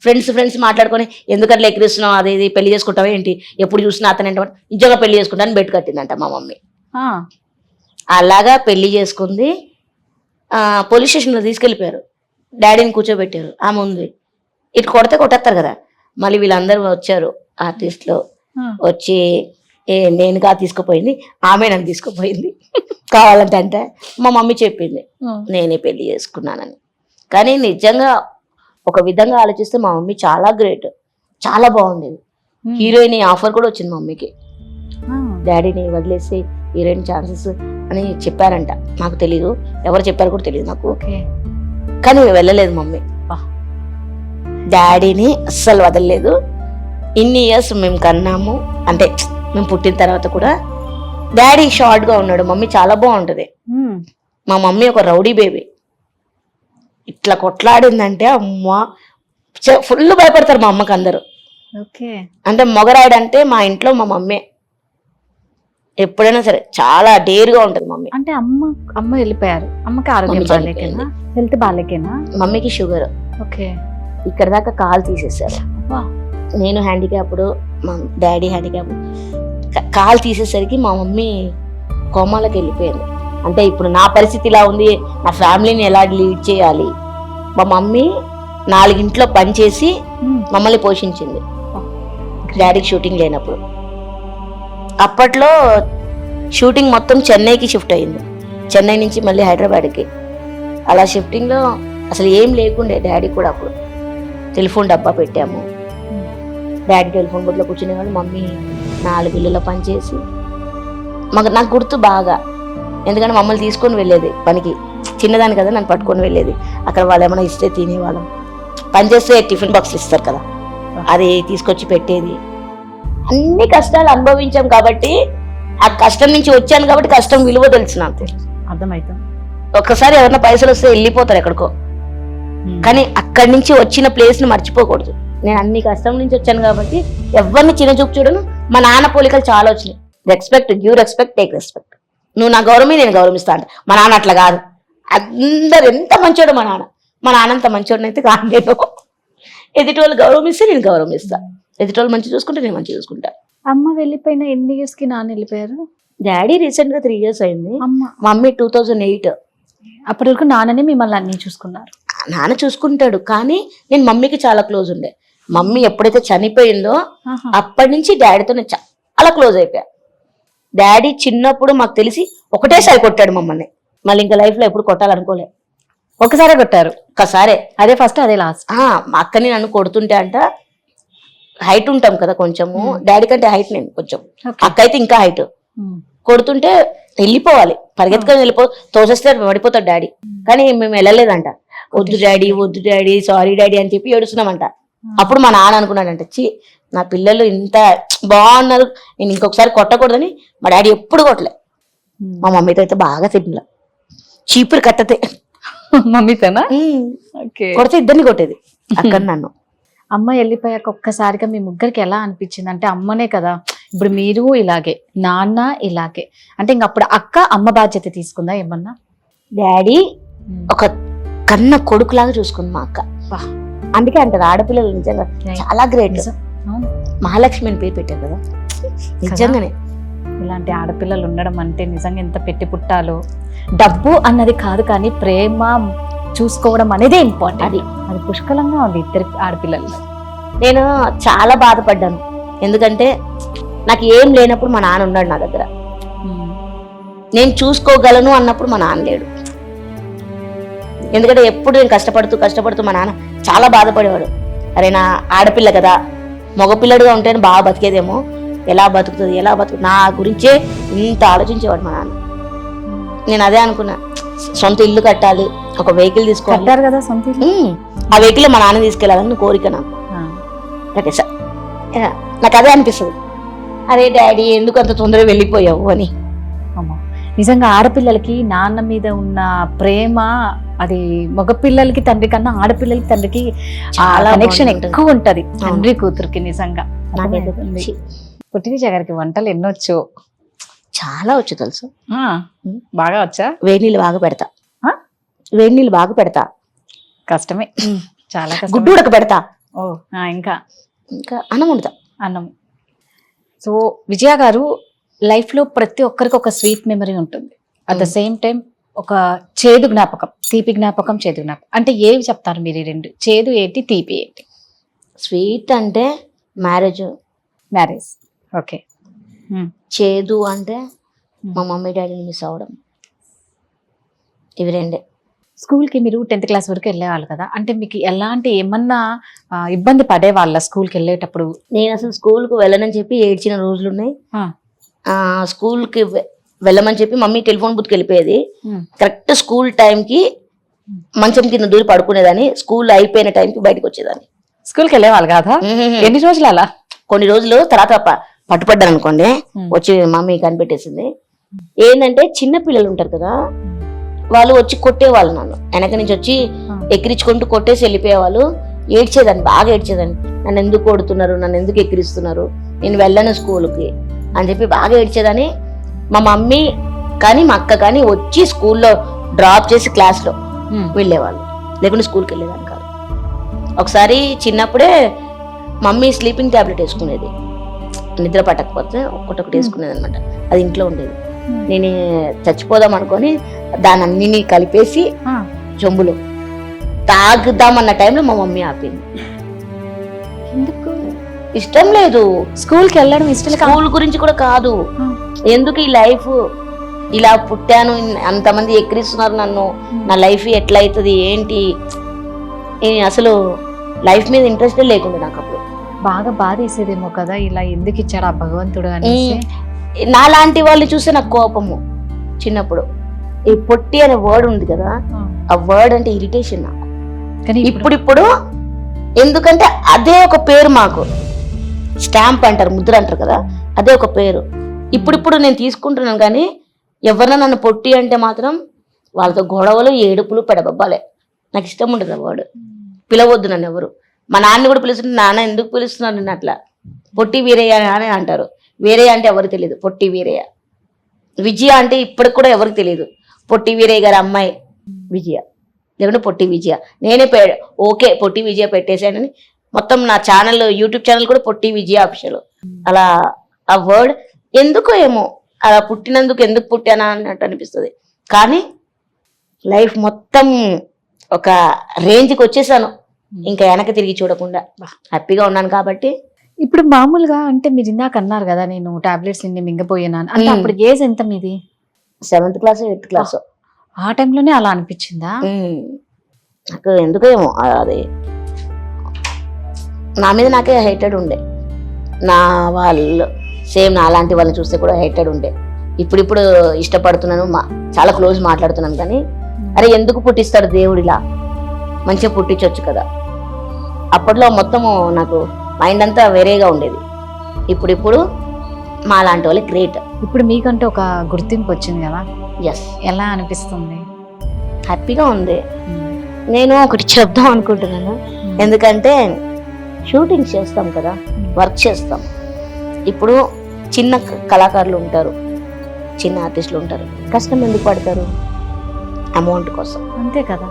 S3: ఫ్రెండ్స్ మాట్లాడుకొని, ఎందుకట్లా ఎక్కిరిస్తున్నావు, అది ఇది పెళ్లి చేసుకుంటావా ఏంటి, ఎప్పుడు చూసినా అతను నిజంగా పెళ్లి చేసుకుంటాను బెట్ కట్టిందంట మా మమ్మీ. అలాగా పెళ్లి చేసుకుంది. పోలీస్ స్టేషన్లో తీసుకెళ్లిపోయారు. డాడీని కూర్చోబెట్టారు, ఆమె ఉంది. ఇటు కొడితే కొట్టేస్తారు కదా. మళ్ళీ వీళ్ళందరూ వచ్చారు ఆర్టిస్టులు వచ్చి నేనుగా తీసుకుపోయింది, ఆమె నన్ను తీసుకుపోయింది కావాలంటే. అంటే మా మమ్మీ చెప్పింది నేనే పెళ్లి చేసుకున్నానని. కానీ నిజంగా ఒక విధంగా ఆలోచిస్తే మా మమ్మీ చాలా గ్రేట్, చాలా బాగుండేది. హీరోయిన్ ఆఫర్ కూడా వచ్చింది మమ్మీకి. డాడీని వదిలేసి హీరోయిన్ ఛాన్సెస్ అని చెప్పారంట, నాకు తెలీదు, ఎవరు చెప్పారు కూడా తెలియదు నాకు. కానీ వెళ్ళలేదు మమ్మీ, డాడీని అస్సలు వదలలేదు. ఇన్ని ఇయర్స్ మేము కన్నాము, అంటే మేము పుట్టిన తర్వాత కూడా డాడీ షార్ట్ గా ఉన్నాడు, మమ్మీ చాలా బాగుంటది. మా మమ్మీ ఒక రౌడీ బేబీ, ఇట్లా కొట్లాడిందంటే అమ్మ ఫుల్ భయపడతారు మా అమ్మకి అందరూ. అంటే మొగరాడంటే మా ఇంట్లో మా మమ్మీ ఎప్పుడైనా సరే చాలా డేర్గా ఉంటది మమ్మీ.
S2: అంటే అమ్మ వెళ్ళిపోయారు, అమ్మకి ఆరోగ్యం బాగాలేకేనా, హెల్త్ బాగాలేకేనా?
S3: మమ్మీకి షుగర్, ఇక్కడ దాకా కాలు తీసేసారు. నేను హ్యాండిక్యాప్డ్, మా డాడీ హ్యాండిక్యాప్డ్. కాలు తీసేసరికి మా మమ్మీ కోమాలకు వెళ్ళిపోయింది. అంటే ఇప్పుడు నా పరిస్థితి ఇలా ఉంది, నా ఫ్యామిలీని ఎలా లీడ్ చేయాలి. మా మమ్మీ 4 ఇంట్లో పనిచేసి మమ్మల్ని పోషించింది డాడీకి షూటింగ్ లేనప్పుడు. అప్పట్లో షూటింగ్ మొత్తం చెన్నైకి షిఫ్ట్ అయింది, చెన్నై నుంచి మళ్ళీ హైదరాబాద్కి. అలా షిఫ్టింగ్లో అసలు ఏం లేకుండే. డాడీ కూడా అప్పుడు టెలిఫోన్ డబ్బా పెట్టాము, డాడీ టెలిఫోన్ బుడ్లో కూర్చునే వాళ్ళు, మమ్మీ 4 ఇళ్ళలో పనిచేసి. నాకు గుర్తు బాగా, ఎందుకంటే మమ్మల్ని తీసుకొని వెళ్ళేది పనికి, చిన్నదాన్ని కదా నన్ను పట్టుకొని వెళ్ళేది. అక్కడ వాళ్ళు ఏమైనా ఇస్తే తినేవాళ్ళం, పనిచేస్తే టిఫిన్ బాక్స్లు ఇస్తారు కదా, అది తీసుకొచ్చి పెట్టేది. అన్ని కష్టాలు అనుభవించాం కాబట్టి, ఆ కష్టం నుంచి వచ్చాను కాబట్టి కష్టం విలువ తెలుసు నాకు,
S2: అర్థమవుతుంది.
S3: ఒక్కసారి ఎవరైనా పైసలు వస్తే వెళ్ళిపోతారు ఎక్కడికో, కానీ అక్కడి నుంచి వచ్చిన ప్లేస్ ని మర్చిపోకూడదు. నేను అన్ని కష్టం నుంచి వచ్చాను కాబట్టి ఎవరిని చిన్న చూపు చూడను. మా నాన్న పోలికలు చాలా వచ్చినాయి. Respect, give respect, take respect. నువ్వు నా గౌరవమే నేను గౌరవిస్తా అంట. మా నాన్న అట్లా కాదు, అందరు ఎంత మంచోడు మా నాన్న అంత మంచోడినైతే కాదు. నేను ఎదుటి వాళ్ళు గౌరవిస్తే నేను గౌరవిస్తా, ఎదుటి వాళ్ళు మంచి చూసుకుంటే నేను మంచి చూసుకుంటా.
S2: అమ్మ వెళ్ళిపోయిన ఎన్ని ఇయర్స్ కి నాన్న వెళ్ళిపోయారు?
S3: డాడీ రీసెంట్ గా 3 years అయింది, మమ్మీ 2008.
S2: అప్పటి వరకు నాన్ననే మిమ్మల్ని అన్ని చూసుకున్నారు.
S3: నాన్న చూసుకుంటాడు, కానీ నేను మమ్మీకి చాలా క్లోజ్ ఉండే. మమ్మీ ఎప్పుడైతే చనిపోయిందో అప్పటి నుంచి డాడీతో నేను చాలా క్లోజ్ అయిపోయా. డాడీ చిన్నప్పుడు మాకు తెలిసి ఒకటేసారి కొట్టాడు మమ్మల్ని, మళ్ళీ ఇంకా లైఫ్ లో ఎప్పుడు కొట్టాలనుకోలే.
S2: ఒకసారి కొట్టారు,
S3: ఒకసారే,
S2: అదే ఫస్ట్ అదే లాస్ట్.
S3: మా అక్కని నన్ను కొడుతుంటే అంట, హైట్ ఉంటాం కదా కొంచెము, డాడీ కంటే హైట్ నేను కొంచెం, అక్క అయితే ఇంకా హైట్. కొడుతుంటే వెళ్ళిపోవాలి, పరిగెత్తుకొని వెళ్ళిపో, తోసేస్తే పడిపోతాడు డాడీ. కానీ మేము వెళ్ళలేదంట, వద్దు డాడీ సారీ డాడీ అని చెప్పి ఏడుస్తున్నామంట. అప్పుడు మా నాన్న అనుకున్నాడంట, నా పిల్లలు ఇంత బాగున్నారు, నేను ఇంకొకసారి కొట్టకూడదని మా డాడీ ఎప్పుడు కొట్టలే. మా మమ్మీతో అయితే బాగా తిప్పలే, చీపురు కట్టతే
S2: మమ్మీతోనా?
S3: కొడితే ఇద్దరిని కొట్టేది అక్కడ నన్ను.
S2: అమ్మ వెళ్ళిపోయాక ఒక్కసారిగా మీ ముగ్గురికి ఎలా అనిపించింది? అంటే అమ్మనే కదా, ఇప్పుడు మీరు ఇలాగే, నాన్న ఇలాగే, అంటే ఇంక అప్పుడు అమ్మ బాధ్యత తీసుకుందా ఏమన్నా?
S3: డాడీ ఒక కన్న కొడుకులాగా చూసుకుంది మా అక్క. అందుకే అంటారు ఆడపిల్లలు నిజంగా చాలా గ్రేట్. మహాలక్ష్మి అని పేరు పెట్టారు కదా, నిజంగానే
S2: ఇలాంటి ఆడపిల్లలు ఉండడం అంటే నిజంగా ఎంత పెట్టి పుట్టాలో. డబ్బు అన్నది కాదు, కానీ ప్రేమ చూసుకోవడం అనేది ఇంపార్టెంట్. అది పుష్కలంగా ఉంది ఇద్దరు ఆడపిల్లలు.
S3: నేను చాలా బాధపడ్డాను, ఎందుకంటే నాకు ఏం లేనప్పుడు మా నాన్న ఉన్నాడు నా దగ్గర, నేను చూసుకోగలను అన్నప్పుడు మా నాన్న లేడు. ఎందుకంటే ఎప్పుడు నేను కష్టపడుతూ మా నాన్న చాలా బాధపడేవాడు. అరే నా ఆడపిల్ల కదా, మగపిల్లడుగా ఉంటేనే బాగా బతికేదేమో, ఎలా బతుకుతుంది నా గురించే ఇంత ఆలోచించేవాడు మా నాన్న. నేను అదే అనుకున్నా, సొంత ఇల్లు కట్టాలి, ఒక వెహికల్ తీసుకోవాలి
S2: కదా సొంత ఇల్లు,
S3: ఆ వెహికల్ మా నాన్న తీసుకెళ్ళాలని కోరిక నాకు. కట్టేసా, నాకు అదే అనిపిస్తుంది, అరే డాడీ ఎందుకు అంత తొందరగా వెళ్ళిపోయావు అని.
S2: నిజంగా ఆడపిల్లలకి నాన్న మీద ఉన్న ప్రేమ, అది మగపిల్లలకి తండ్రి కన్నా ఆడపిల్లలకి తండ్రికి చాలా కనెక్షన్ ఎక్కువ ఉంటది, తండ్రి కూతురికి. నిజంగా పుట్టినిజ గారికి వంటలు ఎన్నొచ్చు?
S3: చాలా వచ్చు తెలుసు,
S2: బాగా వచ్చా?
S3: వేడి నీళ్ళు బాగా పెడతా,
S2: కష్టమే, చాలా
S3: గుడ్డు ఉడక పెడతా,
S2: ఇంకా
S3: అన్నం వండుతా.
S2: అన్నం. సో విజయ గారు లైఫ్ లో ప్రతి ఒక్కరికి ఒక స్వీట్ మెమరీ ఉంటుంది, అట్ ద సేమ్ టైం ఒక చేదు జ్ఞాపకం, తీపి జ్ఞాపకం, చేదు జ్ఞాపకం అంటే ఏవి చెప్తారు మీరు? ఈ రెండు, చేదు ఏంటి, తీపి ఏంటి?
S3: స్వీట్ అంటే మ్యారేజ్,
S2: ఓకే.
S3: చేదు అంటే మా మమ్మీ డాడీని మిస్ అవ్వడం. ఇవి రెండే.
S2: స్కూల్కి మీరు 10th క్లాస్ వరకు వెళ్ళేవాళ్ళు కదా, అంటే మీకు ఎలాంటి ఏమన్నా ఇబ్బంది పడేవాళ్ళ స్కూల్కి వెళ్ళేటప్పుడు?
S3: నేను అసలు స్కూల్కి వెళ్ళనని చెప్పి ఏడ్చిన రోజులు ఉన్నాయి.
S2: ఆ,
S3: స్కూల్కి వెళ్ళమని చెప్పి మమ్మీ టెలిఫోన్ బుత్కి వెళ్ళిపోయేది. కరెక్ట్ స్కూల్ టైంకి మంచం కింద దూరి పడుకునేదాన్ని, స్కూల్ అయిపోయిన టైంకి బయటకు వచ్చేదాన్ని.
S2: స్కూల్కి వెళ్ళేవాళ్ళు కాదా? ఎన్ని రోజులు అలా?
S3: కొన్ని రోజులు తర్వాత పట్టుపడ్డాను అనుకోండి, వచ్చి మమ్మీ కనిపెట్టేసింది. ఏంటంటే చిన్న పిల్లలు ఉంటారు కదా, వాళ్ళు వచ్చి కొట్టేవాళ్ళు నన్ను, వెనక నుంచి వచ్చి ఎక్కిరించుకుంటూ కొట్టేసి వెళ్ళిపోయేవాళ్ళు. ఏడ్చేదాన్ని, బాగా ఏడ్చేదాన్ని. నన్ను ఎందుకు కొడుతున్నారు, నన్ను ఎందుకు ఎక్కిరిస్తున్నారు, నేను వెళ్ళను స్కూల్కి అని చెప్పి బాగా ఏడ్చేదాన్ని. మా మమ్మీ కానీ మా అక్క కానీ వచ్చి స్కూల్లో డ్రాప్ చేసి క్లాస్లో వెళ్ళేవాళ్ళు, లేకుంటే స్కూల్కి వెళ్ళేదాన్ని కాదు. ఒకసారి చిన్నప్పుడే మమ్మీ స్లీపింగ్ ట్యాబ్లెట్ వేసుకునేది, నిద్ర పట్టకపోతే ఒకటొకటి వేసుకునేది అనమాట. అది ఇంట్లో ఉండేది. నేను చచ్చిపోదాం అనుకొని దాని అన్నిని కలిపేసి చెంబులో తాగుదామన్న టైంలో మా మమ్మీ ఆపింది.
S2: ఎందుకు?
S3: ఇష్టం లేదు
S2: స్కూల్కి వెళ్ళడం, ఇష్టం.
S3: స్కూల్ గురించి కూడా కాదు, ఎందుకు ఈ లైఫ్ ఇలా పుట్టాను, అంతమంది ఎక్కిరిస్తున్నారు నన్ను, నా లైఫ్ ఎట్లా అవుతుంది ఏంటి, అసలు లైఫ్ మీద ఇంట్రెస్టే లేకుండా నాకు అప్పుడు.
S2: బాగా బాధ వేసేదేమో కదా, ఇలా ఎందుకు ఇచ్చాడు ఆ భగవంతుడు అని.
S3: నా లాంటి వాళ్ళు చూస్తే నాకు కోపము. చిన్నప్పుడు ఈ పొట్టి అనే వర్డ్ ఉంది కదా, ఆ వర్డ్ అంటే ఇరిటేషన్ నాకు.
S2: కానీ
S3: ఇప్పుడు ఎందుకంటే అదే ఒక పేరు మాకు, స్టాంప్ అంటారు, ముద్ర అంటారు కదా, అదే ఒక పేరు. ఇప్పుడు నేను తీసుకుంటున్నాను. కానీ ఎవరన్నా నన్ను పొట్టి అంటే మాత్రం వాళ్ళతో గొడవలు, ఏడుపులు, పెడబబ్బాలే. నాకు ఇష్టం ఉండదు ఆ వర్డ్. పిలవద్దు నన్ను ఎవరు. మా నాన్న కూడా పిలుస్తుంటే, నాన్న ఎందుకు పిలుస్తున్నారు నిన్ను అట్లా, పొట్టి వీరయ్య అని అంటారు. వీరయ్య అంటే ఎవరికి తెలియదు, పొట్టి వీరయ్య. విజయ అంటే ఇప్పటికి కూడా ఎవరికి తెలియదు. పొట్టి వీరయ్య గారి అమ్మాయి విజయ, లేకుంటే పొట్టి విజయ. నేనే ఓకే పొట్టి విజయ పెట్టేశానని మొత్తం నా ఛానల్, యూట్యూబ్ ఛానల్ కూడా పొట్టి విజయ అఫీషియల్. అలా ఆ వర్డ్ ఎందుకో ఏమో, అలా పుట్టినందుకు ఎందుకు పుట్టానా అన్నట్టు అనిపిస్తుంది. కానీ లైఫ్ మొత్తం ఒక రేంజ్కి వచ్చేసాను, ఇంకా వెనక తిరిగి చూడకుండా హ్యాపీగా ఉన్నాను. కాబట్టి
S2: ఇప్పుడు మామూలుగా అంటే మీరు ఇందాక అన్నారు కదా, నేను టాబ్లెట్స్ నిన్ను మింగపోయాను అంటే, అప్పుడు ఏజ్ ఎంత మీది?
S3: 7th class 8th class.
S2: ఆ టైంలోనే అలా అనిపించిందా?
S3: నాకు ఎందుకో ఏమో అది నా మీద నాకే హేటెడ్ ఉండే. నా వాళ్ళు సేమ్ నా అలాంటి వాళ్ళని చూస్తే కూడా హేటెడ్ ఉండే. ఇప్పుడు ఇష్టపడుతున్నాను, చాలా క్లోజ్ మాట్లాడుతున్నాను. కానీ అరే ఎందుకు పుట్టిస్తాడు దేవుడిలా, మంచిగా పుట్టించవచ్చు కదా. అప్పట్లో మొత్తము నాకు మైండ్ అంతా వేరేగా ఉండేది. ఇప్పుడు మా లాంటి వాళ్ళు గ్రేట్.
S2: ఇప్పుడు మీకంటే ఒక గుర్తింపు వచ్చింది కదా,
S3: ఎస్.
S2: ఎలా అనిపిస్తుంది?
S3: హ్యాపీగా ఉంది. నేను ఒకటి చెప్దాం అనుకుంటున్నాను, ఎందుకంటే షూటింగ్స్ చేస్తాం కదా, వర్క్ చేస్తాం. ఇప్పుడు చిన్న కళాకారులు ఉంటారు, చిన్న ఆర్టిస్టులు ఉంటారు. కష్టం ఎందుకు పడతారు? అమౌంట్ కోసం,
S2: అంతే కదా.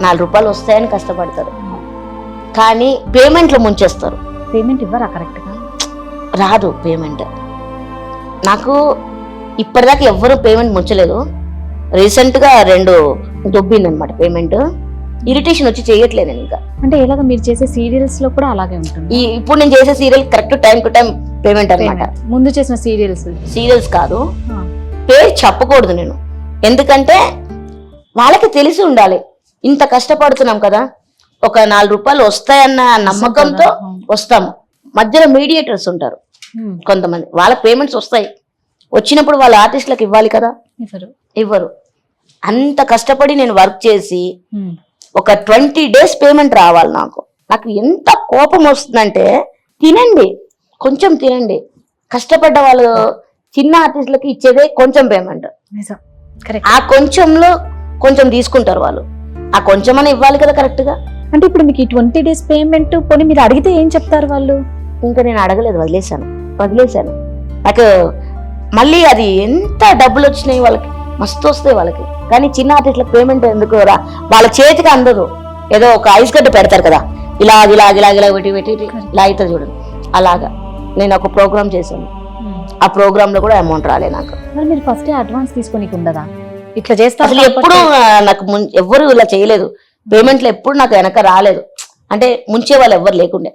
S3: 4 రూపాయలు వస్తాయని కష్టపడతారు, కానీ పేమెంట్లు ముంచేస్తారు.
S2: పేమెంట్ ఇవ్వరా కరెక్ట్గా?
S3: రాదు పేమెంట్. నాకు ఇప్పటిదాకా ఎవ్వరూ పేమెంట్ ముంచలేదు. రీసెంట్గా 2 దొబ్బిందనమాట పేమెంట్. ఇరిటేషన్ వచ్చి చేయట్లేదు నేను ఇంకా.
S2: అంటే ఎలాగ మీరు చేసే సీరియల్స్ లో కూడా అలాగే ఉంటుంది?
S3: ఇప్పుడు నేను చేసే serial correct time to time payment అనమాట.
S2: ముందు చేసిన సీరియల్స్ కాదు,
S3: పేరు చెప్పకూడదు నేను, ఎందుకంటే వాళ్ళకి తెలిసి ఉండాలి ఇంత కష్టపడుతున్నాం కదా, ఒక 4 రూపాయలు వస్తాయన్న నమ్మకంతో వస్తాము. మధ్యలో మీడియేటర్స్ ఉంటారు కొంతమంది, వాళ్ళకి పేమెంట్స్ వస్తాయి. వచ్చినప్పుడు వాళ్ళ ఆర్టిస్టులకు ఇవ్వాలి కదా, ఇవ్వరు. అంత కష్టపడి నేను వర్క్ చేసి ఒక 20 days పేమెంట్ రావాలి నాకు. నాకు ఎంత కోపం వస్తుందంటే, తినండి, కొంచెం తినండి. కష్టపడ్డ వాళ్ళు చిన్న ఆర్టిస్టులకి ఇచ్చేదే కొంచెం పేమెంట్. ఆ కొంచెంలో కొంచెం తీసుకుంటారు వాళ్ళు. ఆ కొంచెం అని ఇవ్వాలి కదా కరెక్ట్ గా.
S2: అంటే ఇప్పుడు మీకు 20 days పేమెంట్ పోనీ మీరు అడిగితే ఏం చెప్తారు వాళ్ళు?
S3: ఇంకా నేను అడగలేదు, వదిలేశాను. నాకు మళ్ళీ అది ఎంత డబ్బులు వచ్చినాయి వాళ్ళకి, మస్తు వస్తాయి వాళ్ళకి. కానీ చిన్న ఆర్టిస్టులకు పేమెంట్ ఎందుకు వాళ్ళ చేతికి అందదు. ఏదో ఒక ఐస్ గడ్డ పెడతారు కదా, ఇలా పెట్టి ఇలా అవుతుంది చూడండి. అలాగా నేను ఒక ప్రోగ్రామ్ చేశాను, ఆ ప్రోగ్రామ్ లో కూడా అమౌంట్ రాలే నాకు.
S2: మీరు ఫస్ట్ అడ్వాన్స్ తీసుకొని ఉండదా? ఇట్లా చేస్తారు
S3: అసలు ఎప్పుడు నాకు ఎవ్వరు ఇలా చేయలేదు. పేమెంట్లు ఎప్పుడు నాకు వెనక రాలేదు. అంటే ముంచే వాళ్ళు ఎవ్వరు లేకుండే.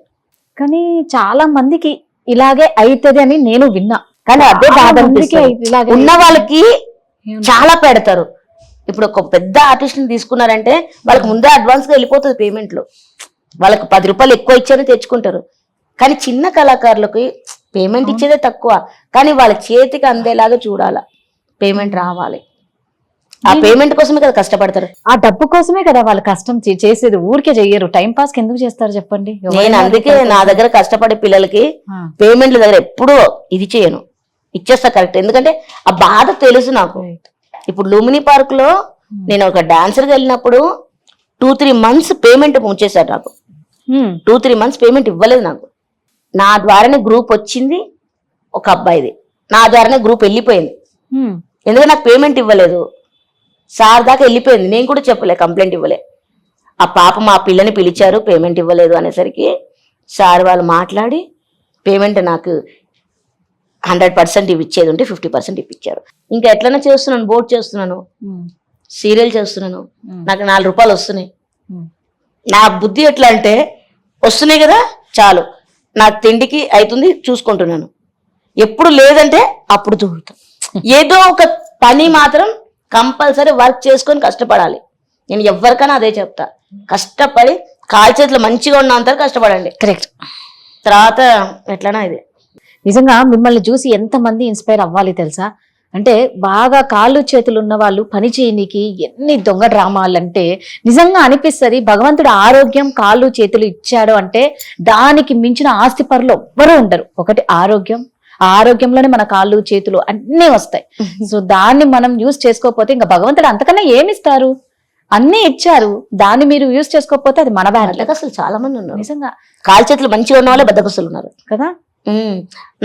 S2: కానీ చాలా మందికి ఇలాగే అవుతుంది అని నేను విన్నా.
S3: కానీ అదే బాధ అనిపిస్తుంది. ఉన్న వాళ్ళకి చాలా పెడతారు. ఇప్పుడు ఒక పెద్ద ఆర్టిస్ట్ ని తీసుకున్నారంటే వాళ్ళకి ముందే అడ్వాన్స్ గా వెళ్ళిపోతుంది పేమెంట్లు. వాళ్ళకి 10 రూపాయలు ఎక్కువ ఇచ్చారని తెచ్చుకుంటారు. కానీ చిన్న కళాకారులకి పేమెంట్ ఇచ్చేదే తక్కువ, కానీ వాళ్ళ చేతికి అందేలాగా చూడాల, పేమెంట్ రావాలి. ఆ పేమెంట్ కోసమే కదా కష్టపడతారు.
S2: ఆ డబ్బు కోసమే కదా వాళ్ళు కష్టం చేసేది. ఊరికే చెయ్యరు. టైం పాస్ కి ఎందుకు చేస్తారు చెప్పండి.
S3: నేను అందుకే నా దగ్గర కష్టపడే పిల్లలకి పేమెంట్ల దగ్గర ఎప్పుడూ ఇది చేయను, ఇచ్చేస్తా కరెక్ట్. ఎందుకంటే ఆ బాధ తెలుసు నాకు. ఇప్పుడు లూమిని పార్క్ లో నేను ఒక డాన్సర్ గా వెళ్ళినప్పుడు 2-3 months పేమెంట్ ఉంచేశారు నాకు. 2-3 months పేమెంట్ ఇవ్వలేదు నాకు. నా ద్వారానే గ్రూప్ వచ్చింది ఒక అబ్బాయిది, నా ద్వారానే గ్రూప్ వెళ్ళిపోయింది. ఎందుకంటే నాకు పేమెంట్ ఇవ్వలేదు. సార్ దాకా వెళ్ళిపోయింది, నేను కూడా చెప్పలే, కంప్లైంట్ ఇవ్వలే. ఆ పాప మా పిల్లని పిలిచారు పేమెంట్ ఇవ్వలేదు అనేసరికి సార్ వాళ్ళు మాట్లాడి పేమెంట్ నాకు 100% ఇచ్చేది ఉంటే 50% ఇప్పించారు. ఇంకా ఎట్లన్నా చేస్తున్నాను, బోట్ చేస్తున్నాను, సీరియల్ చేస్తున్నాను, నాకు 4 రూపాయలు వస్తున్నాయి. నా బుద్ధి ఎట్లా అంటే వస్తున్నాయి కదా చాలు, నాకు తిండికి అవుతుంది చూసుకుంటున్నాను. ఎప్పుడు లేదంటే అప్పుడు దూరుతాను. ఏదో ఒక పని మాత్రం కంపల్సరీ వర్క్ చేసుకొని కష్టపడాలి. నేను ఎవరికైనా అదే చెప్తా, కష్టపడి కాలు చేతులు మంచిగా ఉన్నంత కష్టపడండి.
S2: కరెక్ట్.
S3: తర్వాత ఎట్లనా ఇది
S2: నిజంగా మిమ్మల్ని చూసి ఎంత మంది ఇన్స్పైర్ అవ్వాలి తెలుసా. అంటే బాగా కాళ్ళు చేతులు ఉన్న వాళ్ళు పని చేయనికి ఎన్ని దొంగ డ్రామాలు అంటే నిజంగా అనిపిస్తుంది. భగవంతుడు ఆరోగ్యం కాళ్ళు చేతులు ఇచ్చాడు అంటే దానికి మించిన ఆస్తి పరులు ఎవ్వరూ ఉండరు. ఒకటి ఆరోగ్యం, ఆ ఆరోగ్యంలోనే మన కాళ్ళు చేతులు అన్నీ వస్తాయి. సో దాన్ని మనం యూజ్ చేసుకోకపోతే ఇంకా భగవంతుడు అంతకన్నా ఏమిస్తారు, అన్నీ ఇచ్చారు, దాన్ని మీరు యూజ్ చేసుకోకపోతే అది మన బ్యాడ్.
S3: అసలు చాలా మంది ఉన్నారు
S2: నిజంగా
S3: కాలు చేతులు మంచిగా ఉన్న వాళ్ళే బద్దకస్తులు ఉన్నారు
S2: కదా.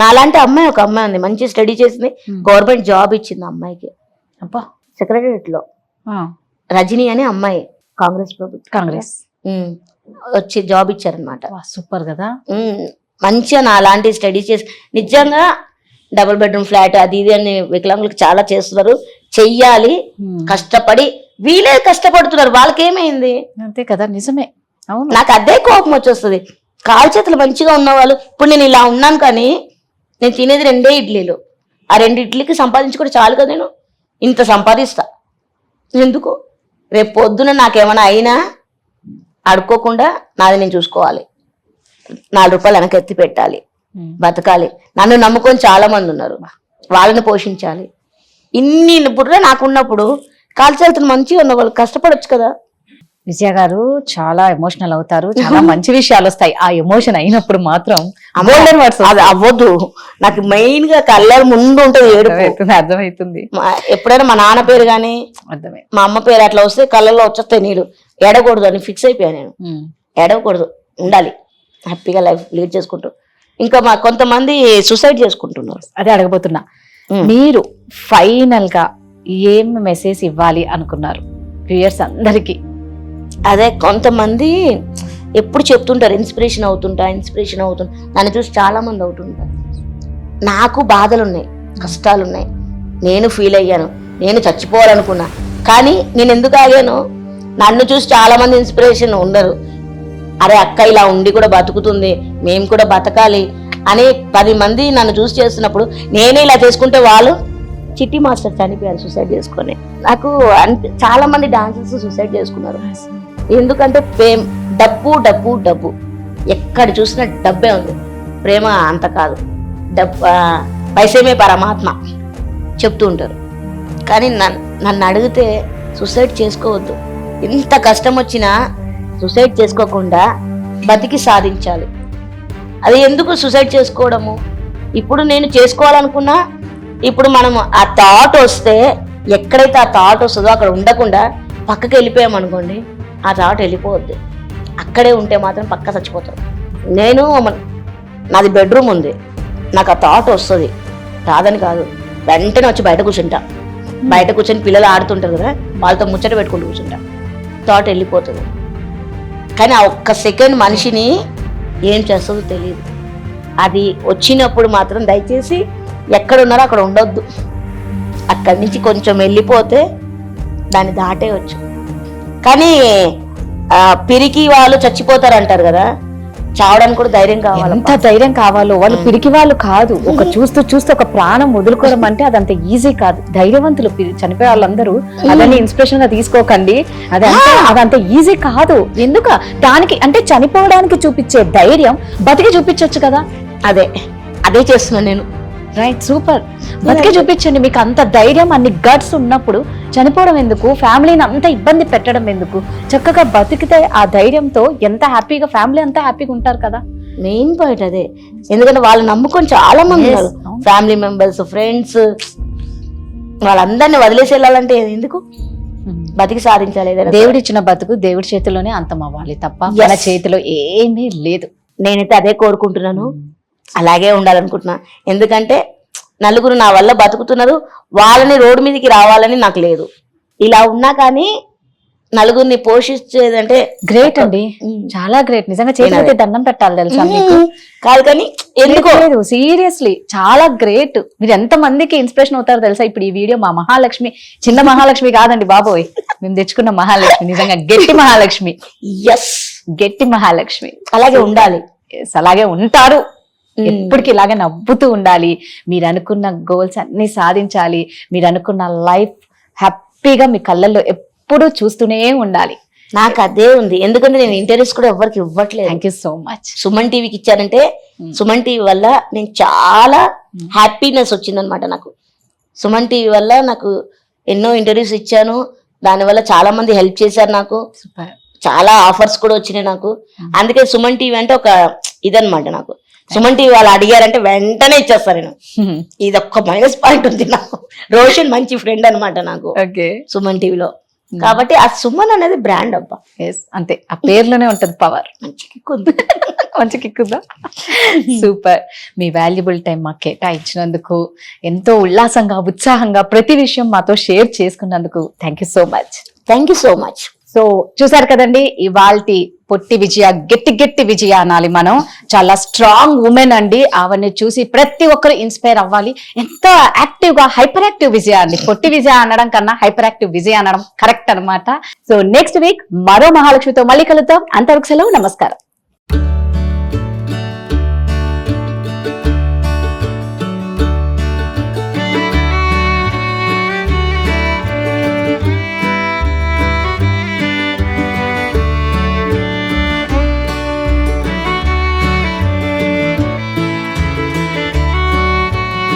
S3: నాలాంటి అమ్మాయి ఒక అమ్మాయి ఉంది, మంచి స్టడీ చేసింది, గవర్నమెంట్ జాబ్ ఇచ్చింది అమ్మాయికి.
S2: అబ్బా,
S3: సెక్రటరియట్ లో రజనీ అనే అమ్మాయి, కాంగ్రెస్ ప్రభుత్వం,
S2: కాంగ్రెస్
S3: వచ్చి జాబ్ ఇచ్చారనమాట.
S2: సూపర్ కదా.
S3: మంచిగా నాలాంటి స్టడీ చేసి నిజంగా డబుల్ బెడ్రూమ్ ఫ్లాట్ అది ఇది అని వికలాంగులకు చాలా చేస్తున్నారు. చెయ్యాలి, కష్టపడి వీళ్ళే కష్టపడుతున్నారు, వాళ్ళకి ఏమైంది
S2: అంతే కదా. నిజమే, అవును.
S3: నాకు అదే కోపం వచ్చేస్తుంది. కాలు చేతులు మంచిగా ఉన్నవాళ్ళు, ఇప్పుడు నేను ఇలా ఉన్నాను కానీ నేను తినేది 2 ఇడ్లీలు, ఆ 2 ఇడ్లీకి సంపాదించుకుంటే చాలు కదా, నేను ఇంత సంపాదిస్తా. ఎందుకు రేపు పొద్దున నాకేమైనా అయినా అడుక్కోకుండా నాది నేను చూసుకోవాలి, 4 రూపాయలు వెనక ఎత్తి పెట్టాలి, బతకాలి. నన్ను నమ్ముకొని చాలా మంది ఉన్నారు, వాళ్ళని పోషించాలి. ఇన్ని బుర్ర నాకున్నప్పుడు కాలు చేతులు మంచిగా ఉన్న వాళ్ళు కష్టపడొచ్చు కదా.
S2: విజయ గారు చాలా ఎమోషనల్ అవుతారు, చాలా మంచి విషయాలు వస్తాయి. ఆ ఎమోషన్ అయినప్పుడు మాత్రం
S3: అది అవ్వదు. నాకు మెయిన్ గా కళ్ళ ముందు ఉంటది ఏడుపు.
S2: అర్థమవుతుంది.
S3: ఎప్పుడైనా మా నాన్న పేరు గానీ మా అమ్మ పేరు అట్లా వస్తే కళ్ళల్లో వచ్చేస్తాయి నీళ్ళు. ఏడకూడదు అని ఫిక్స్ అయిపోయా నేను. ఏడవకూడదు, ఉండాలి హ్యాపీగా లైఫ్ లీడ్ చేసుకుంటూ. ఇంకా మా కొంతమంది సూసైడ్ చేసుకుంటున్నారు.
S2: అదే అడగబోతున్నా, మీరు ఫైనల్ గా ఏం మెసేజ్ ఇవ్వాలి అనుకున్నారు వ్యూయర్స్ అందరికి?
S3: అదే కొంతమంది ఎప్పుడు చెప్తుంటారు ఇన్స్పిరేషన్ అవుతుంటా. నన్ను చూసి చాలా మంది అవుతుంటారు. నాకు బాధలు ఉన్నాయి, కష్టాలు ఉన్నాయి, నేను ఫీల్ అయ్యాను, నేను చచ్చిపోవాలనుకున్నా. కానీ నేను ఎందుకు ఆగాను, నన్ను చూసి చాలా మంది ఇన్స్పిరేషన్ ఉండరు. అరే అక్క ఇలా ఉండి కూడా బతుకుతుంది, మేము కూడా బతకాలి అని 10 మంది నన్ను చూసి చేస్తున్నప్పుడు నేనే ఇలా చేసుకుంటే వాళ్ళు చిట్టి మాస్టర్ చనిపోయారు సూసైడ్ చేసుకొని. నాకు చాలా మంది డాన్సర్స్ సూసైడ్ చేసుకున్నారు. ఎందుకంటే డబ్బు డబ్బు డబ్బు, ఎక్కడ చూసినా డబ్బే ఉంది. ప్రేమ అంత కాదు, పైసేమే పరమాత్మ చెప్తూ ఉంటారు. కానీ నన్ను అడిగితే సూసైడ్ చేసుకోవద్దు. ఎంత కష్టం వచ్చినా సూసైడ్ చేసుకోకుండా బతికి సాధించాలి. అది ఎందుకు సూసైడ్ చేసుకోవడము? ఇప్పుడు నేను చేసుకోవాలనుకున్నా, ఇప్పుడు మనం ఆ థాట్ వస్తే ఎక్కడైతే ఆ థాట్ వస్తుందో అక్కడ ఉండకుండా పక్కకి వెళ్ళిపోయామనుకోండి, ఆ థాట్ వెళ్ళిపోవద్దు. అక్కడే ఉంటే మాత్రం పక్క చచ్చిపోతాం. నాది బెడ్రూమ్ ఉంది, నాకు ఆ థాట్ వస్తుంది, రాదని కాదు, వెంటనే వచ్చి బయట కూర్చుంటా. బయట కూర్చొని పిల్లలు ఆడుతుంటారు కదా, వాళ్ళతో ముచ్చట పెట్టుకుంటూ కూర్చుంటా. థాట్ వెళ్ళిపోతుంది. కానీ ఆ ఒక్క సెకండ్ మనిషిని ఏం చేస్తుందో తెలియదు. అది వచ్చినప్పుడు మాత్రం దయచేసి ఎక్కడున్నారో అక్కడ ఉండొద్దు. అక్కడి నుంచి కొంచెం వెళ్ళిపోతే దాన్ని దాటేయచ్చు. కానీ పిరికి వాళ్ళు చచ్చిపోతారు అంటారు కదా, చావడానికి కూడా ధైర్యం కావాలి.
S2: ఎంత ధైర్యం కావాలో. వాళ్ళు పిరికి వాళ్ళు కాదు. ఒక చూస్తూ చూస్తూ ఒక ప్రాణం వదులుకోవడం అంటే అదంత ఈజీ కాదు. ధైర్యవంతులు చనిపోయే వాళ్ళందరూ. అదని ఇన్స్పిరేషన్ గా తీసుకోకండి. అదంత ఈజీ కాదు. ఎందుకు దానికి అంటే చనిపోవడానికి చూపించే ధైర్యం బతికి చూపించవచ్చు కదా.
S3: అదే చేస్తున్నాను నేను.
S2: Right, super. బతికి చూపించండి. మీకు అంత ధైర్యం, అన్ని గట్స్ ఉన్నప్పుడు చనిపోవడం ఎందుకు, ఫ్యామిలీని అంత ఇబ్బంది పెట్టడం ఎందుకు? చక్కగా బతికితే ఆ ధైర్యంతో ఎంత హ్యాపీగా ఫ్యామిలీ అంతా హ్యాపీగా ఉంటారు కదా.
S3: మెయిన్ పాయింట్ అదే. ఎందుకంటే వాళ్ళు నమ్ముకొని చాలా మంది ఉన్నారు, ఫ్యామిలీ మెంబర్స్, ఫ్రెండ్స్, వాళ్ళందరినీ వదిలేసి వెళ్ళాలంటే ఎందుకు? బతికి సాధించాలి.
S2: దేవుడిచ్చిన బతుకు దేవుడి చేతిలోనే అంతం అవ్వాలి తప్ప మన చేతిలో ఏమీ లేదు.
S3: నేనైతే అదే కోరుకుంటున్నాను, అలాగే ఉండాలనుకుంటున్నా. ఎందుకంటే నలుగురు నా వల్ల బతుకుతున్నారు, వాళ్ళని రోడ్డు మీదకి రావాలని నాకు లేదు. ఇలా ఉన్నా కానీ నలుగురిని పోషించేదంటే
S2: గ్రేట్ అండి, చాలా గ్రేట్. నిజంగా చేతులైతే దండం పెట్టాలి తెలుసా మీకు.
S3: కాదు కానీ ఎందుకో
S2: లేదు, సీరియస్లీ చాలా గ్రేట్. మీరు ఎంత మందికి ఇన్స్పిరేషన్ అవుతారో తెలుసా. ఇప్పుడు ఈ వీడియో మా మహాలక్ష్మి, చిన్న మహాలక్ష్మి కాదండి బాబోయ్, మేము తెచ్చుకున్న మహాలక్ష్మి, నిజంగా గట్టి మహాలక్ష్మి.
S3: ఎస్,
S2: గట్టి మహాలక్ష్మి.
S3: అలాగే ఉండాలి.
S2: అలాగే ఉంటారు. ఎప్పటికీ ఇలాగే నవ్వుతూ ఉండాలి. మీరు అనుకున్న గోల్స్ అన్ని సాధించాలి. మీరు అనుకున్న లైఫ్ హ్యాపీగా మీ కళ్ళల్లో ఎప్పుడూ చూస్తూనే ఉండాలి.
S3: నాకు అదే ఉంది. ఎందుకంటే నేను ఇంటర్వ్యూస్ కూడా ఎవరికి ఇవ్వట్లేదు.
S2: Thank you so much.
S3: Suman టీవీకి ఇచ్చానంటే సుమన్ టీవీ వల్ల నేను చాలా హ్యాపీనెస్ వచ్చిందనమాట. నాకు సుమన్ టీవీ వల్ల నాకు ఎన్నో ఇంటర్వ్యూస్ ఇచ్చాను, దానివల్ల చాలా మంది హెల్ప్ చేశారు. నాకు చాలా ఆఫర్స్ కూడా వచ్చినాయి నాకు. అందుకే సుమన్ టీవీ అంటే ఒక ఇదనమాట నాకు. సుమన్ టీవీ వాళ్ళు అడిగారంటే వెంటనే ఇచ్చేస్తాను నేను. ఇది ఒక్క మైనస్ పాయింట్ ఉంది నాకు. రోషన్ మంచి ఫ్రెండ్ అనమాట నాకు సుమన్ టీవీలో. కాబట్టి ఆ సుమన్ అనేది బ్రాండ్ అబ్బా.
S2: అంతే, ఆ పేర్లోనే ఉంటది పవర్.
S3: మంచి కిక్ ఉంది.
S2: మంచి కిక్కుందా? సూపర్. మీ వాల్యుబుల్ టైం మాకు కేటాయించినందుకు, ఎంతో ఉల్లాసంగా ఉత్సాహంగా ప్రతి విషయం మాతో షేర్ చేసుకున్నందుకు thank you so much.
S3: Thank you so much.
S2: So చూసారు కదండి, ఇవాల్టి పొట్టి విజయ, గట్టి విజయ అనాలి మనం. చాలా స్ట్రాంగ్ ఉమెన్ అండి. ఆవిడని చూసి ప్రతి ఒక్కరు ఇన్స్పైర్ అవ్వాలి. ఎంత యాక్టివ్ గా, హైపర్ యాక్టివ్ విజయ అండి. పొట్టి విజయ అనడం కన్నా హైపర్ యాక్టివ్ విజయ అనడం కరెక్ట్ అనమాట. సో నెక్స్ట్ వీక్ మరో మహాలక్ష్మితో మళ్ళీ కలుద్దాం. అంతవరకు సెలవు, నమస్కారం.